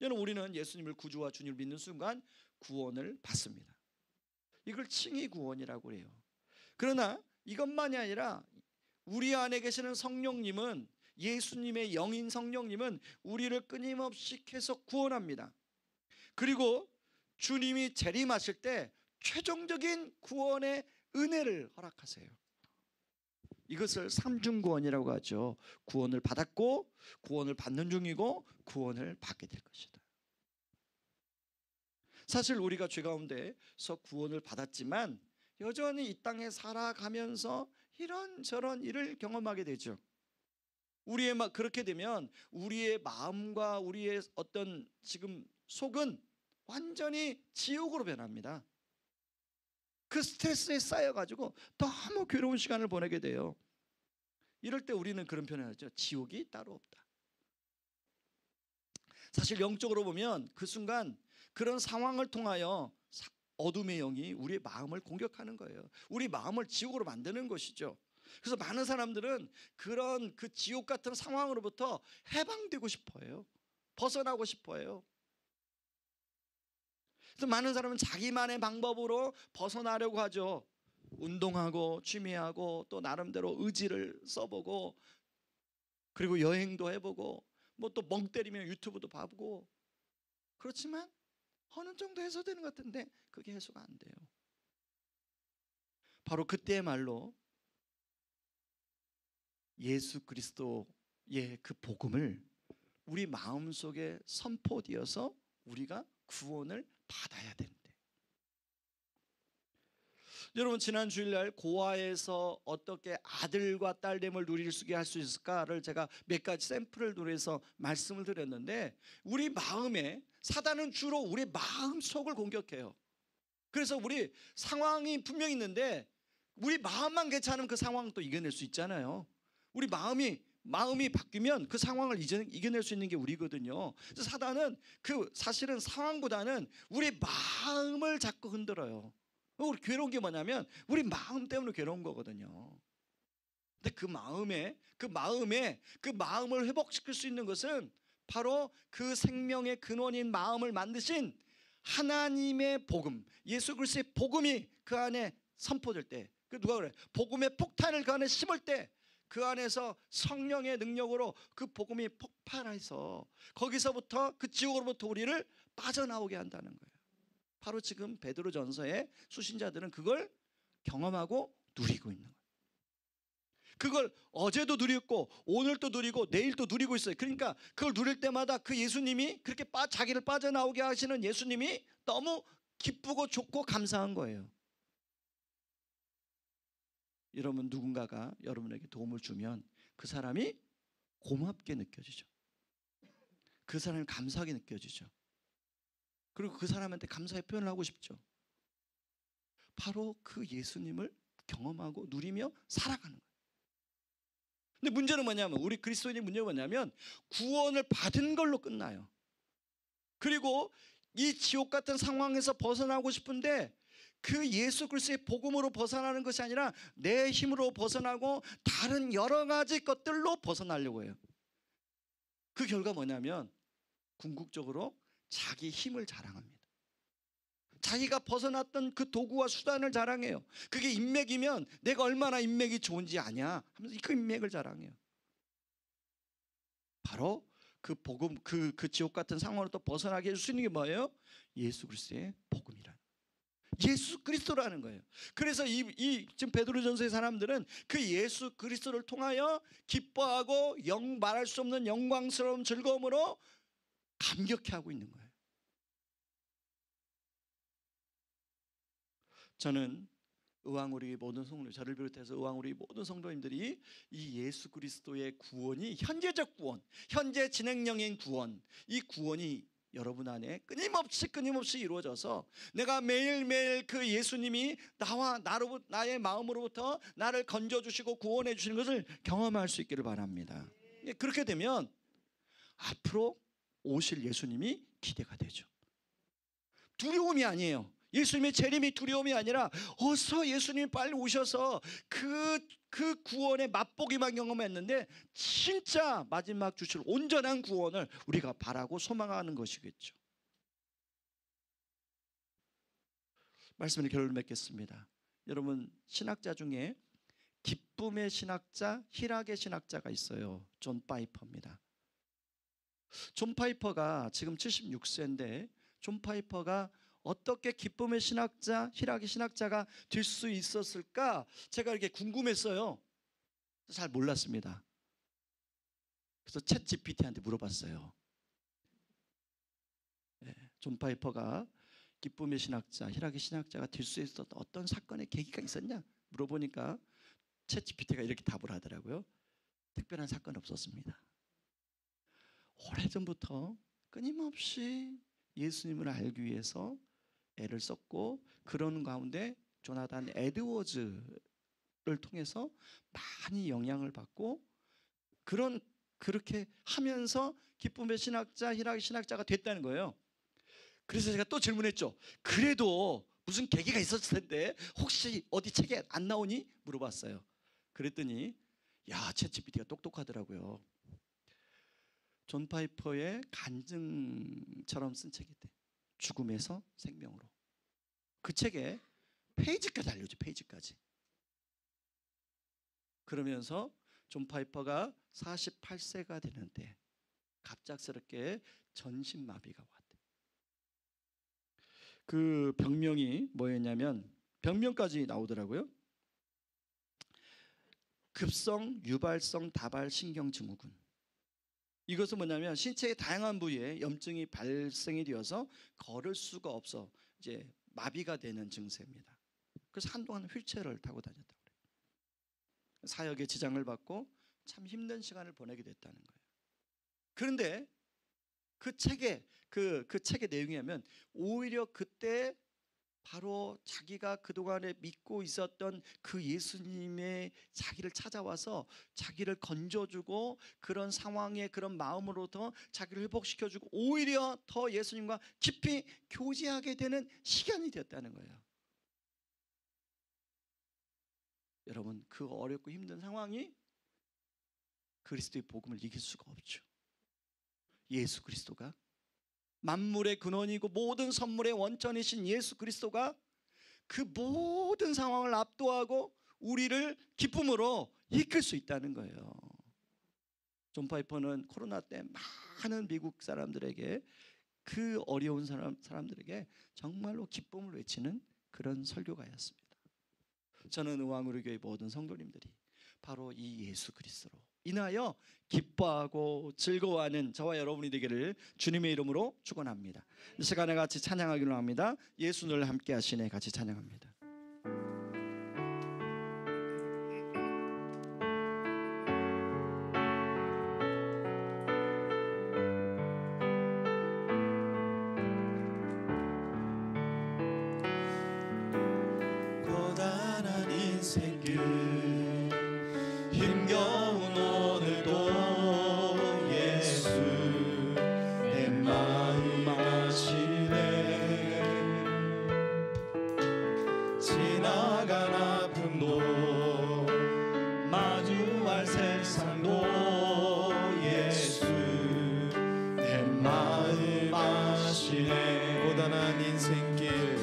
여러분, 우리는 예수님을 구주와 주님을 믿는 순간 구원을 받습니다. 이걸 칭의 구원이라고 해요. 그러나 이것만이 아니라 우리 안에 계시는 성령님은, 예수님의 영인 성령님은 우리를 끊임없이 계속 구원합니다. 그리고 주님이 재림하실 때 최종적인 구원의 은혜를 허락하세요. 이것을 삼중구원이라고 하죠. 구원을 받았고 구원을 받는 중이고 구원을 받게 될 것이다. 사실 우리가 죄 가운데서 구원을 받았지만 여전히 이 땅에 살아가면서 이런저런 일을 경험하게 되죠. 그렇게 되면 우리의 마음과 우리의 어떤 지금 속은 완전히 지옥으로 변합니다. 그 스트레스에 쌓여가지고 너무 괴로운 시간을 보내게 돼요. 이럴 때 우리는 그런 표현을 하죠. 지옥이 따로 없다. 사실 영적으로 보면 그 순간 그런 상황을 통하여 어둠의 영이 우리의 마음을 공격하는 거예요. 우리 마음을 지옥으로 만드는 것이죠. 그래서 많은 사람들은 그런 그 지옥 같은 상황으로부터 해방되고 싶어요. 벗어나고 싶어요. 그래서 많은 사람은 자기만의 방법으로 벗어나려고 하죠. 운동하고 취미하고 또 나름대로 의지를 써보고 그리고 여행도 해보고 뭐 또 멍 때리면 유튜브도 봐보고 그렇지만 어느 정도 해소되는 것 같은데 그게 해소가 안 돼요. 바로 그때야말로 예수 그리스도의 그 복음을 우리 마음속에 선포되어서 우리가 구원을 받아야 되는데, 여러분 지난 주일날 고아에서 어떻게 아들과 딸됨을 누릴 수 있게 할 수 있을까를 제가 몇 가지 샘플을 통해서 말씀을 드렸는데, 우리 마음에 사단은 주로 우리 마음속을 공격해요. 그래서 우리 상황이 분명히 있는데 우리 마음만 괜찮으면 그 상황을 또 이겨낼 수 있잖아요. 우리 마음이 바뀌면 그 상황을 이겨낼 수 있는 게 우리거든요. 그래서 사단은 사실은 상황보다는 우리 마음을 자꾸 흔들어요. 우리 괴로운 게 뭐냐면 우리 마음 때문에 괴로운 거거든요. 근데 그 마음을 회복시킬 수 있는 것은 바로 그 생명의 근원인 마음을 만드신 하나님의 복음, 예수 그리스도의 복음이 그 안에 선포될 때, 누가 그래? 복음의 폭탄을 그 안에 심을 때 그 안에서 성령의 능력으로 그 복음이 폭발해서 거기서부터 그 지옥으로부터 우리를 빠져나오게 한다는 거예요. 바로 지금 베드로전서의 수신자들은 그걸 경험하고 누리고 있는 거예요. 그걸 어제도 누렸고 오늘도 누리고 내일도 누리고 있어요. 그러니까 그걸 누릴 때마다 그 예수님이 그렇게 자기를 빠져나오게 하시는 예수님이 너무 기쁘고 좋고 감사한 거예요. 여러분, 누군가가 여러분에게 도움을 주면 그 사람이 고맙게 느껴지죠. 그 사람이 감사하게 느껴지죠. 그리고 그 사람한테 감사의 표현을 하고 싶죠. 바로 그 예수님을 경험하고 누리며 살아가는 거예요. 근데 문제는 뭐냐면, 우리 그리스도인의 문제가 뭐냐면 구원을 받은 걸로 끝나요. 그리고 이 지옥 같은 상황에서 벗어나고 싶은데 그 예수 그리스도의 복음으로 벗어나는 것이 아니라 내 힘으로 벗어나고 다른 여러 가지 것들로 벗어나려고 해요. 그 결과 뭐냐면 궁극적으로 자기 힘을 자랑합니다. 자기가 벗어났던 그 도구와 수단을 자랑해요. 그게 인맥이면 내가 얼마나 인맥이 좋은지 아냐 하면서 그 인맥을 자랑해요. 바로 그 복음, 그 지옥 같은 상황으로 또 벗어나게 해줄 수 있는 게 뭐예요? 예수 그리스도의 복음이라는, 예수 그리스도라는 거예요. 그래서 지금 베드로전서의 사람들은 그 예수 그리스도를 통하여 기뻐하고 말할 수 없는 영광스러운 즐거움으로 감격해하고 있는 거예요. 저는 의왕우리 모든 성도, 저를 비롯해서 의왕우리 모든 성도님들이 이 예수 그리스도의 구원이 현재적 구원, 현재 진행형인 구원, 이 구원이 여러분 안에 끊임없이 이루어져서 내가 매일매일 그 예수님이 나의 마음으로부터 나를 건져주시고 구원해 주시는 것을 경험할 수 있기를 바랍니다. 그렇게 되면 앞으로 오실 예수님이 기대가 되죠. 두려움이 아니에요. 예수님의 재림이 두려움이 아니라 어서 예수님이 빨리 오셔서 그 구원의 맛보기만 경험했는데 진짜 마지막 주실 온전한 구원을 우리가 바라고 소망하는 것이겠죠. 말씀을 결론 맺겠습니다. 여러분, 신학자 중에 기쁨의 신학자, 희락의 신학자가 있어요. 존 파이퍼입니다. 존 파이퍼가 지금 76세인데 존 파이퍼가 어떻게 기쁨의 신학자, 희락의 신학자가 될 수 있었을까? 제가 이렇게 궁금했어요. 잘 몰랐습니다. 그래서 챗 GPT한테 물어봤어요. 존 파이퍼가 기쁨의 신학자, 희락의 신학자가 될 수 있었던 어떤 사건의 계기가 있었냐? 물어보니까 챗 GPT가 이렇게 답을 하더라고요. 특별한 사건 없었습니다. 오래전부터 끊임없이 예수님을 알기 위해서 애를 썼고, 그런 가운데 조나단 에드워즈를 통해서 많이 영향을 받고 그렇게 하면서 기쁨의 신학자, 희락의 신학자가 됐다는 거예요. 그래서 제가 또 질문했죠. 그래도 무슨 계기가 있었을 텐데 혹시 어디 책에 안 나오니? 물어봤어요. 그랬더니 챗GPT가 똑똑하더라고요. 존 파이퍼의 간증처럼 쓴 책이 있대. 죽음에서 생명으로. 그 책에 페이지까지 알려줘. 페이지까지. 그러면서 존 파이퍼가 48세가 되는데 갑작스럽게 전신마비가 왔대. 그 병명이 뭐였냐면, 병명까지 나오더라고요. 급성 유발성 다발 신경증후군. 이것은 뭐냐면 신체의 다양한 부위에 염증이 발생이 되어서 걸을 수가 없어 이제 마비가 되는 증세입니다. 그래서 한동안 휠체어를 타고 다녔다고 그래요. 사역에 지장을 받고 참 힘든 시간을 보내게 됐다는 거예요. 그런데 그 책의 내용이 하면 오히려 그때 바로 자기가 그동안에 믿고 있었던 그 예수님의 자기를 찾아와서 자기를 건져주고 그런 상황에 그런 마음으로부터 자기를 회복시켜주고 오히려 더 예수님과 깊이 교제하게 되는 시간이 되었다는 거예요. 여러분, 그 어렵고 힘든 상황이 그리스도의 복음을 이길 수가 없죠. 예수 그리스도가 만물의 근원이고 모든 선물의 원천이신 예수 그리스도가 그 모든 상황을 압도하고 우리를 기쁨으로 이끌 수 있다는 거예요. 존 파이퍼는 코로나 때 많은 미국 사람들에게, 그 어려운 사람들에게 정말로 기쁨을 외치는 그런 설교가였습니다. 저는 의왕우리 교회 모든 성도님들이 바로 이 예수 그리스도로 인하여 기뻐하고 즐거워하는 저와 여러분이 되기를 주님의 이름으로 축원합니다. 이 시간에 같이 찬양하기로 합니다. 예수 늘 함께 하시네. 같이 찬양합니다. 고단한 인생길 힘겨운 지나간 아픔도 마주할 세상도 예수 내 마음 아시네. 고단한 인생길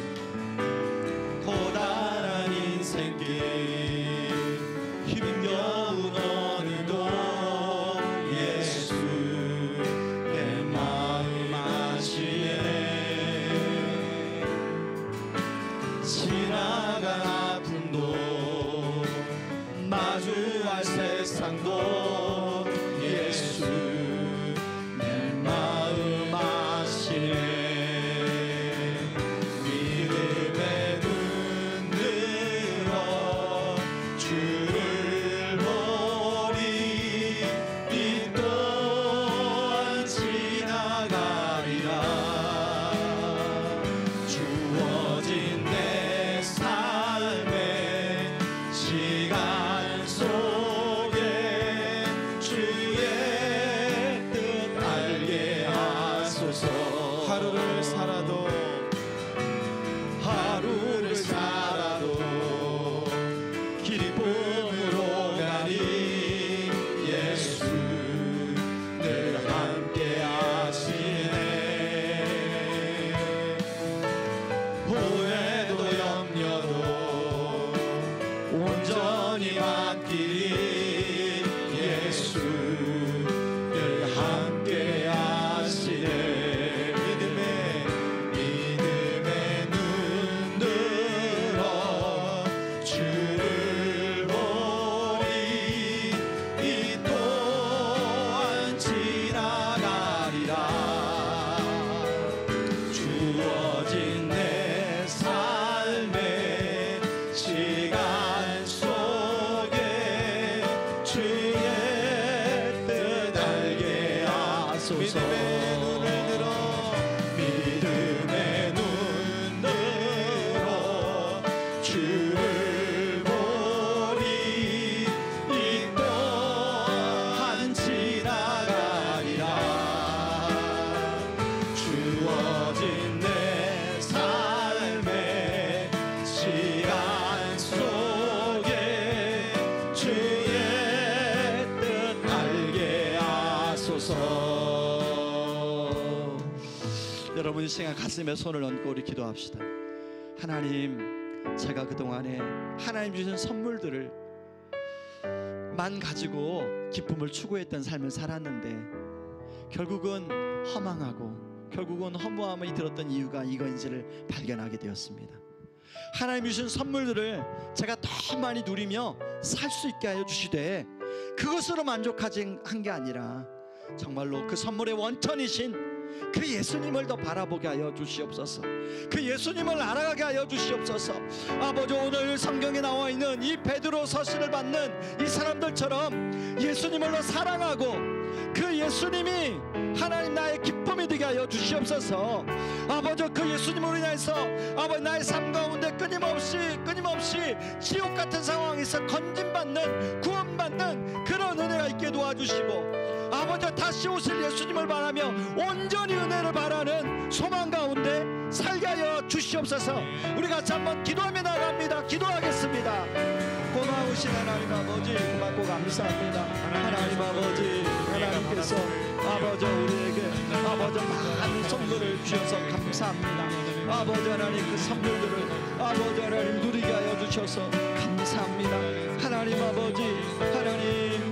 고단한 인생길 힘겨운 오늘도 예수 내 마음 아시네. 지나간 아픔도 마주할 세상도 예수 내 마음 아시네. 믿음의 눈 들어 주를 보리 이 또한 지나가리라. 주어진 내 삶의 시간 속에 주의 뜻 알게 하소서. 하루를 살아도 기쁨으로 가니 예수 늘 함께 하시네. 후회도 염려도 온전히 맡기리 예수 늘 함께 하시네. 믿음의 눈 들어 주를 보리 이 또한 지나가리라. 주어진 내 삶의 시간 속에 주의 뜻 알게 하소서. 믿음의 눈 들어 주를 보리 이 또한 지나가리라. 주어진 내 삶의 시간 속에 주의 뜻 알게 하소서. 여러분 이 시간 가슴에 손을 얹고 우리 기도합시다. 하나님, 제가 그동안에 하나님 주신 선물들을 만 가지고 기쁨을 추구했던 삶을 살았는데 결국은 허망하고 결국은 허무함이 들었던 이유가 이거인지를 발견하게 되었습니다. 하나님 주신 선물들을 제가 더 많이 누리며 살 수 있게 하여 주시되 그것으로 만족하지 한 게 아니라 정말로 그 선물의 원천이신 그 예수님을 더 바라보게 하여 주시옵소서. 그 예수님을 알아가게 하여 주시옵소서. 아버지, 오늘 성경에 나와 있는 이 베드로 서신을 받는 이 사람들처럼 예수님을 더 사랑하고 그 예수님이 하나님 나의 기쁨이 되게 하여 주시옵소서. 아버지, 그 예수님으로 인해서 아버지 나의 삶 가운데 끊임없이 지옥 같은 상황에서 건진받는 구원받는 그런 은혜가 있게 도와주시고 아버지 다시 오실 예수님을 바라며 온전히 은혜를 바라는 소망 가운데 살게 하여 주시옵소서. 우리 같이 한번 기도하며 나갑니다. 기도하겠습니다. 고마우신 하나님 아버지 고맙고 감사합니다. 하나님 아버지, 하나님께서 아버지 우리에게 아버지 많은 선물을 주셔서 감사합니다. 아버지 하나님, 그 선물들을 아버지 하나님 누리게 하여 주셔서 감사합니다. 하나님 아버지, 하나님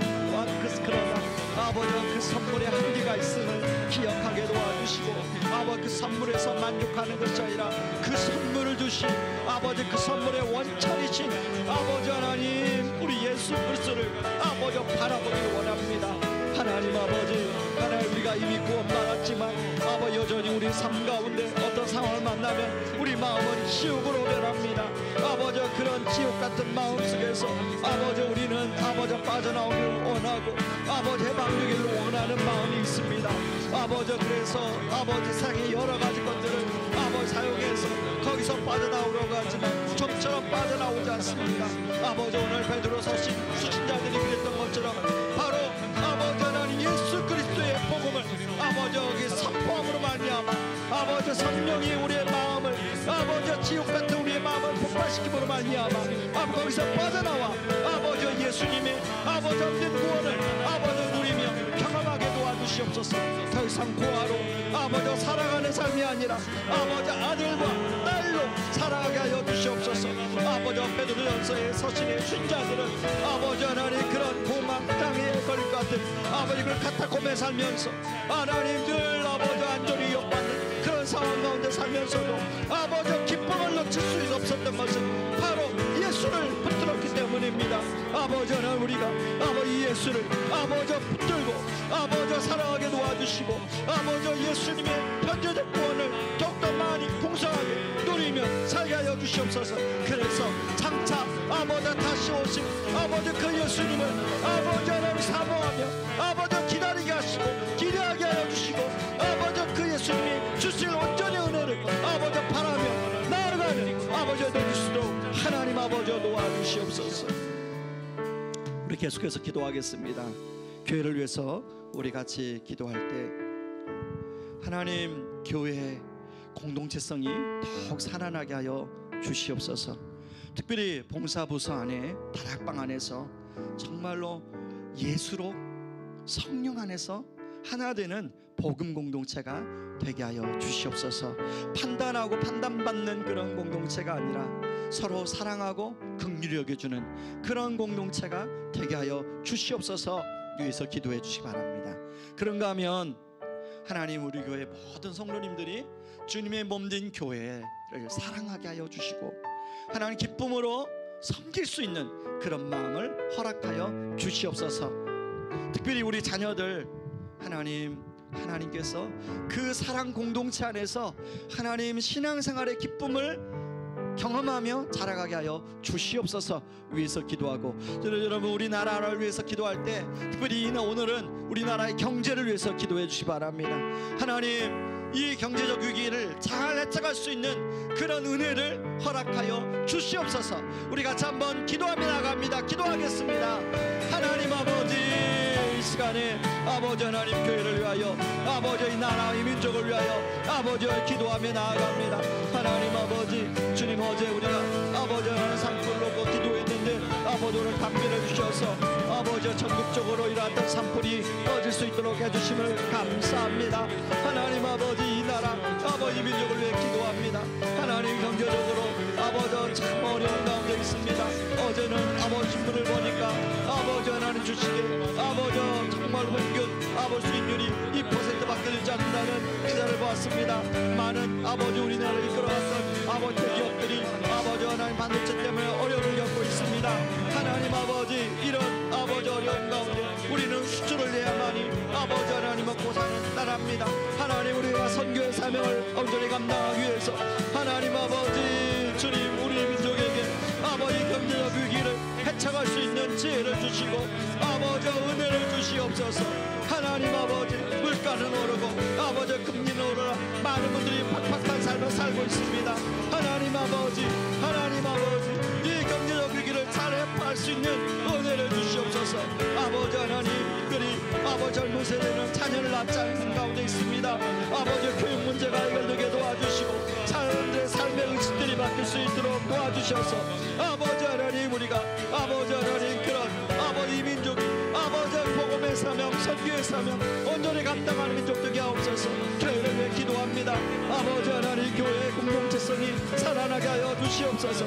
그러나 아버지 그 선물에 한계가 있음을 기억하게 도와주시고 아버지 그 선물에서 만족하는 것이 아니라 그 선물을 주신 아버지 그 선물의 원천이신 아버지 하나님 우리 예수 그리스도를 아버지 바라보기를 원합니다. 하나님 아버지, 하나님 우리가 이미 구원받았지만 아버지 여전히 우리 삶 가운데 어떤 상황을 만나면 우리 마음은 지옥으로 변합니다. 아버지 그런 지옥 같은 마음 속에서 아버지 우리는 아버지 빠져나오길 원하고 아버지 해방되기를 원하는 마음이 있습니다. 아버지 그래서 아버지 세상의 여러 가지 것들을 아버지 사용해서 거기서 빠져나오려고 하지만 좀처럼 빠져나오지 않습니다. 아버지 오늘 베드로 서신 수신자들이 그랬던 것처럼 바로 아버지 하나님 예수 그리스도의 복음을 아버지 여기 선포함으로 말미암아 아버지 성령이 우리의 마음을 아버지 지옥 같은 우리의 마음을 폭발시킴으로 말미암아 거기서 빠져나와 아버지 예수님의 아버지 없는 구원을 아버지 누리며 경험하게 도와주시옵소서. 더 이상 고아로 아버지 살아가는 삶이 아니라 아버지 아들과 딸로 살아가게 하여 주시옵소서. 아버지 베드로전서의 서신의 순자들은 아버지 하나님 그런 공황 땅에 걸릴 것 같은 아버지 그 카타콤에 살면서 하나님 늘 아버지 안전히 욕받는 그런 상황 가운데 살면서도 아버지 기쁨을 놓칠 수 없었던 것은 바로 예수를 붙들었기 때문입니다. 아버지 하나님 우리가 아버지 예수를 아버지 붙들고 아버지 사랑하게 도와주시고 아버지 예수님의 편재적 구원을 더욱더 많이 풍성하게 누리며 살게 하여 주시옵소서. 그래서 장차 아버지 다시 오신 아버지 그 예수님을 아버지 하나님 사모하며 아버지 기다리게 하시고 기대하게 하여 주시고 아버지 그 예수님이 주실 온전히 은혜를 아버지 바라며 나아가는 아버지 될 수 있도록 하나님 아버지 도와주시옵소서. 우리 계속해서 기도하겠습니다. 교회를 위해서 우리 같이 기도할 때 하나님 교회의 공동체성이 더욱 살아나게 하여 주시옵소서. 특별히 봉사부서 안에 다락방 안에서 정말로 예수로 성령 안에서 하나 되는 복음 공동체가 되게 하여 주시옵소서. 판단하고 판단받는 그런 공동체가 아니라 서로 사랑하고 긍휼히 여겨주는 그런 공동체가 되게 하여 주시옵소서. 위해서 기도해 주시기 바랍니다. 그런가 하면 하나님 우리 교회 모든 성도님들이 주님의 몸된 교회를 사랑하게 하여 주시고 하나님 기쁨으로 섬길 수 있는 그런 마음을 허락하여 주시옵소서. 특별히 우리 자녀들 하나님께서 그 사랑 공동체 안에서 하나님 신앙생활의 기쁨을 경험하며 자라가게 하여 주시옵소서. 위해서 기도하고 여러분 우리나라를 위해서 기도할 때 특별히 오늘은 우리나라의 경제를 위해서 기도해 주시기 바랍니다. 하나님 이 경제적 위기를 잘 헤쳐갈 수 있는 그런 은혜를 허락하여 주시옵소서. 우리 같이 한번 기도하며 나갑니다. 기도하겠습니다. 하나님 아버지 이 시간에 아버지 하나님 교회를 위하여 아버지 이 나라의 민족을 위하여 아버지 기도하며 나아갑니다. 하나님 아버지 주님 어제 우리가 아버지 하나님 산불을 놓고 기도했는데 아버지 오늘 답변해 주셔서 아버지 전국적으로 이러한 산불이 꺼질 수 있도록 해주심을 감사합니다. 하나님 아버지 이 나라 아버지 민족을 위해 기도합니다. 하나님 경제적으로 아버지 참 어려운 가운데 있습니다. 어제는 아버지 신문을 보니까 아버지 하나님 주시기에 아버지 정말 평균 아버지 수익률이 2%밖에 되지 않는다는 기사를 보았습니다. 많은 아버지 우리나라를 이끌어갔던 아버지 기업들이 아버지 하나님 반도체 때문에 어려움을 겪고 있습니다. 하나님 아버지 이런 아버지 어려운 가운데 우리는 수출을 해야만이 아버지 하나님 먹고 사는 나라입니다. 하나님 우리가 선교의 사명을 온전히 감당하기 위해서 하나님 아버지 주님 우리 민족에게 아버지 경제적 위기를 헤쳐갈 수 있는 지혜를 주시고 아버지 은혜를 주시옵소서. 하나님 아버지 물가는 오르고 아버지 금리는 오르라 많은 분들이 팍팍한 삶을 살고 있습니다. 하나님 아버지 이 경제적 위기를 잘 해파할 수 있는 은혜를 주시옵소서. 아버지 하나님 특별히 아버지 젊은 세대는 자녀를 낳지 않는 가운데 있습니다. 아버지 교육 문제가 해결되게 도와주시고 사람들의 삶의 의식들이 바뀔 수 있도록 도와주셔서 아버지 하나님 우리가 아버지 하나님 그런 아버지 민족이 아버지 복음의 사명 선교의 사명 온전히 감당하는 민족 되게 하옵소서. 교회를 위해 기도합니다. 아버지 하나님 교회의 공동체성이 살아나게 하여 주시옵소서.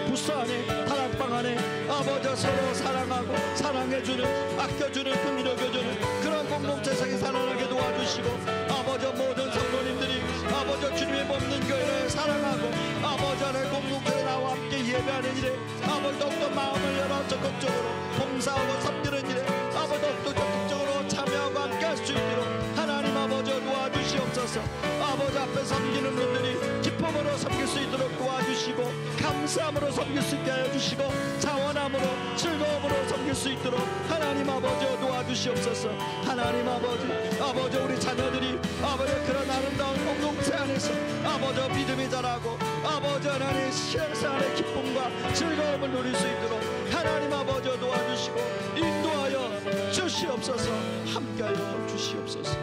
부서 안에 다락방 안에 아버지 서로 사랑하고 사랑해주는 아껴주는 긍휼여겨주는 그런 공동체성이 살아나게 도와주시고 아버지 모든 성도님들이 아버지 주님의 몸는 교회를 사랑하고 아버지 하나님 공동체에 나와 함께 예배하는 일에 아버지 더욱더 마음을 열어 적극적으로 봉사하고 섬기는 일에 아버지 더욱더 적극적으로 참여하고 함께 할 수 있도록 하나님 아버지 도와주시옵소서. 아버지 앞에 섬기는 분들이 기쁨으로 섬길 수 있도록 도와주시고 감사함으로 섬길 수 있게 하여 주시고 자원함으로 즐거움으로 섬길 수 있도록 하나님 아버지 도와주시옵소서. 하나님 아버지 우리 자녀들이 아버지 그런 아름다운 공동체 안에서 아버지 믿음이 자라고 아버지 하나님 신앙생활의 기쁨과 즐거움을 누릴 수 있도록 하나님 아버지 도와주시고 인도하여 주시옵소서. 함께하여 주시옵소서.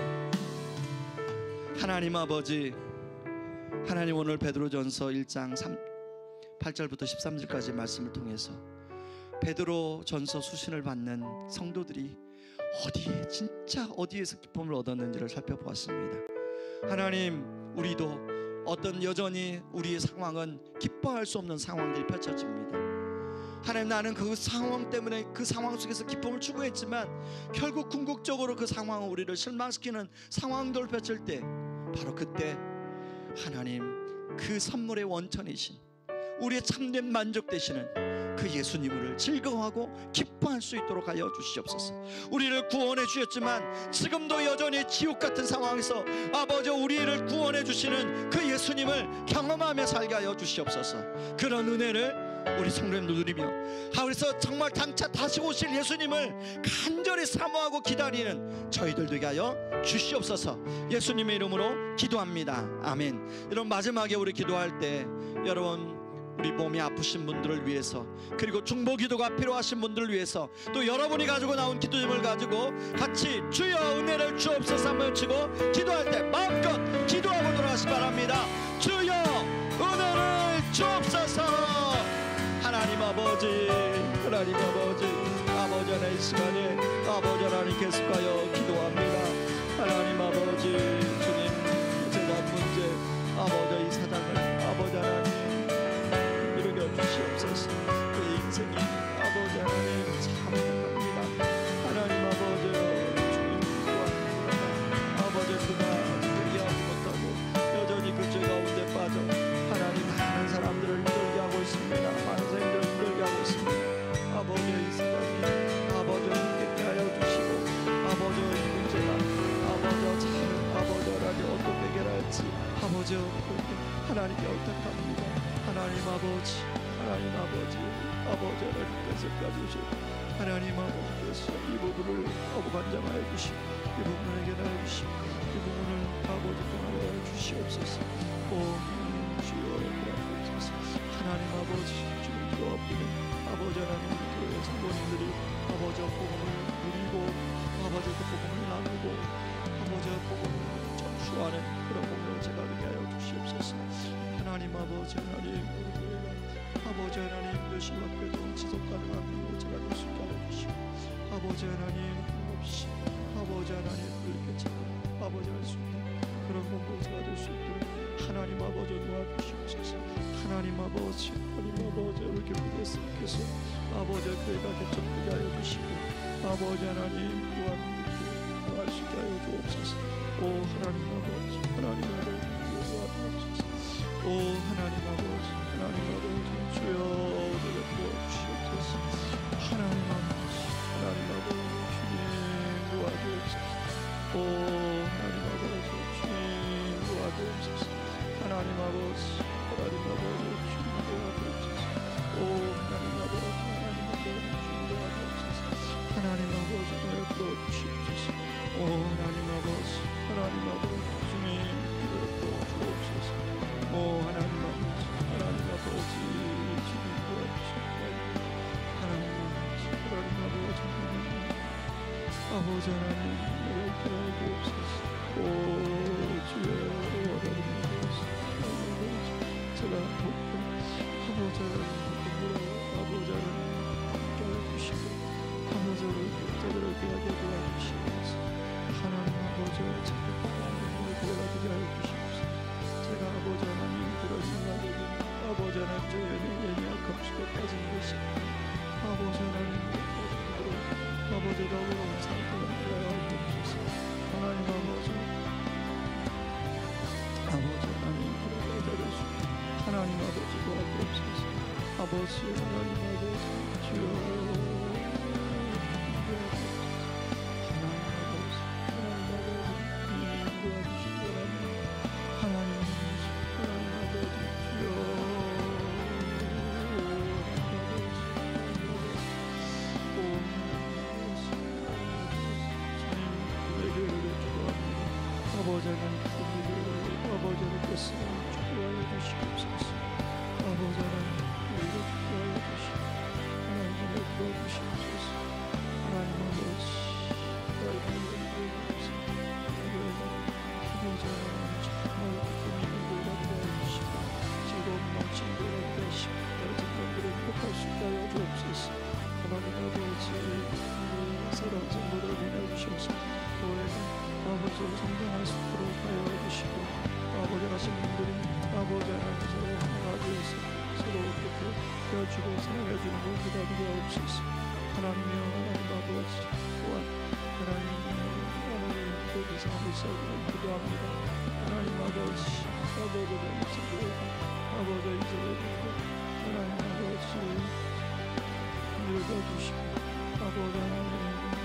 하나님 아버지 하나님, 오늘 베드로전서 1장 8절부터 13절까지 말씀을 통해서 베드로전서 수신을 받는 성도들이 어디에, 진짜 어디에서 기쁨을 얻었는지를 살펴보았습니다. 하나님, 우리도 어떤 여전히 우리의 상황은 기뻐할 수 없는 상황들이 펼쳐집니다. 하나님, 나는 그 상황 때문에 그 상황 속에서 기쁨을 추구했지만 결국 궁극적으로 그 상황은 우리를 실망시키는 상황들을 펼칠 때, 바로 그때 하나님, 그 선물의 원천이신 우리의 참된 만족 되시는 그 예수님을 즐거워하고 기뻐할 수 있도록 하여 주시옵소서. 우리를 구원해 주셨지만 지금도 여전히 지옥 같은 상황에서 아버지, 우리를 구원해 주시는 그 예수님을 경험하며 살게 하여 주시옵소서. 그런 은혜를 우리 성도님들 누리며, 그래서 정말 장차 다시 오실 예수님을 간절히 사모하고 기다리는 저희들 되게 하여 주시옵소서. 예수님의 이름으로 기도합니다. 아멘. 여러분, 마지막에 우리 기도할 때 여러분, 우리 몸이 아프신 분들을 위해서, 그리고 중보 기도가 필요하신 분들을 위해서, 또 여러분이 가지고 나온 기도짐을 가지고 같이 주여 은혜를 주옵소서 한번 외치고 기도할 때 마음껏 기도하고 돌아가시기 바랍니다. 주여 은혜를 주옵소서. 하나님 아버지, 하나님 아버지, 아버지 하나님, 이 시간에 아버지 하나님 계속하여 기도합니다. 하나님 아버지, 주님, 제가 문제 아버지 이 사장을 아버지 하나님 주시옵소서. 그 인생이 아버지 하나님 참 행복합니다. 하나님 아버지, 주님 구합니다. 아버지, 그가 회개하지 못하고 여전히 그 죄 가운데 빠져 하나님 많은 사람들을 힘들게 하고 있습니다. 많은 사람들을 힘들게 하고 있습니다. 아버지, 이 사람이 아버지 힘들게 하여 주시고, 아버지 이 문제가 아버지 참 아버지 하나님 어떻게 해결할지 아버지 하나님께 부탁합니다. 하나님 아버지, 하나님 아버지, 아버지 하나님께서 가주시고 하나님 아버지께서 이 부분을 관장하여 주시고 이 부분을 해결하여 주시고 이 부분을 아버지 통하여 주시옵소서. 오 주여 주옵소서. 하나님 아버지, 주님 기도하옵니다. 아버지 하나님, 교회 성도님들이 아버지 복음을 누리고 아버지 그 복음을 나누고 아버지 복음을 전수하는 그런 복음을 제가 되게 하여 주시옵소서. 하나님 아버지, 하나님 아버지 하나님, 열심히도 지속 가능한 것 제가 될 수 있게 하여 주시고, 아버지 하나님 없이 아버지 하나님 이렇게 참 아버지 할 수 있는 그런 공동체가 될 수 있도록 하나님 아버지 도와주시옵소서. 하나님 아버지, 하나님 아버지, 이렇게 부대스께서 아버지 교회가 개척되게 하여 주시고 아버지 하나님 또한 할 수 있게 하여 주옵소서. 오 하나님 아버지, 하나님 아버지 도와주옵소서. 오 하나님 아버지, 하나님 아버지, 주여 우리를 도와주시옵소서. 하나님 아버지, 하나님 아버지, 주님 도와주옵소서. 오 하나님 아버지, 주님 도와주옵소서. 하나님 아버지, 하나님 아버지, 주님 도와주옵소서. 오 하나님 아버지, 하나님 아버지, 주님 도와주옵소서. 하나님 아버지, 저를 도와주시옵소서. 오 하나님 아버지, 하나님 아버지, 주님 이를 도와주옵소서. 오 하나님 아버지, 하나님 아버지, 주님 도와주시옵소서. 하나님 아버지, 하나님 아버지, 아버지 하나님, 내가 기도해 주옵소서. 오 주여, 하나님 아버지, 제가 복음 아버지 하나님 복음으로 아버지 하나님 함께하여 주시고 아버지 제대로 기하게 도와주시옵소서. 하나님 아버지, 제가 복음으로 기도하게 하여 주시옵소서. 제가 아버지 하나님 그런 생각에는 아버지 하나님 저 예민한 감수에 빠진 것이 아버지 하나님 아버지 더불어 상태가 되어야 주옵소서. 하나님 아버지, 아버지 하나님 그렇게 되실 수 하나님 아버지 도와주옵소서. 아버지 하나님 아버지, 주여 아버지께서 축복하여 주시옵소서. 아버지 하나님 우리를 축복하여 주시고 하나님을 도와주시옵소서. 하나님 아버지, 하나님을 도와주시옵소서. 아버지 하나님 정말 꿈이 있는 곳 서로 성장할 수 있도록 하여 주시고 아버지 하신 분들이 아버지 하나님 서로 하나가 되어서 서로 어떻게 되어주고 사랑해주는 것보다 두려옵소서. 하나님이여 하나님 아버지 또한 하나님이여 하나님 그 세상을 살기를 기도합니다. 하나님 아버지 아버지를 이제를 아버지 이제를 하나님 아버지를 읽어주시고 아버지 하나님 하나님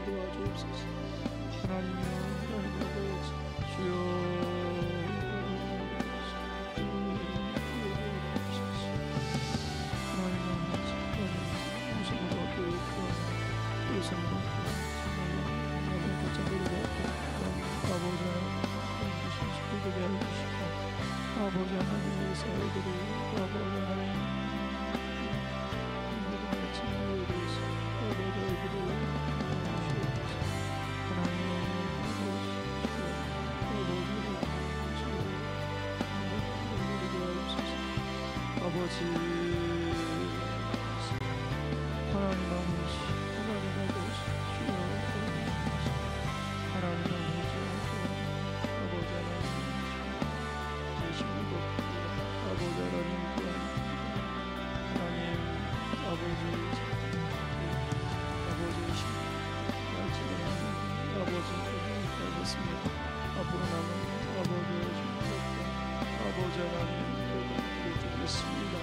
도와주옵소서. 하나님이여 하나님 아버지 주여 하나님 아버지 하나님 무슨으로 교육과 예수님으로 하나님 거창으로 아버지 하나님 주신 축복을 해주시고 아버지 하나님의 사회들이 아버지 하나님 아버지 하나님 아버지 하나님 아버지 주여 하나님 아버지 아버지 하나님 계시는 것 아버지 하나님 하나님 아버지 아버지 아버지 알겠습니다. 앞으로 남은 아버지의 축복과 아버지 하나님 드리겠습니다.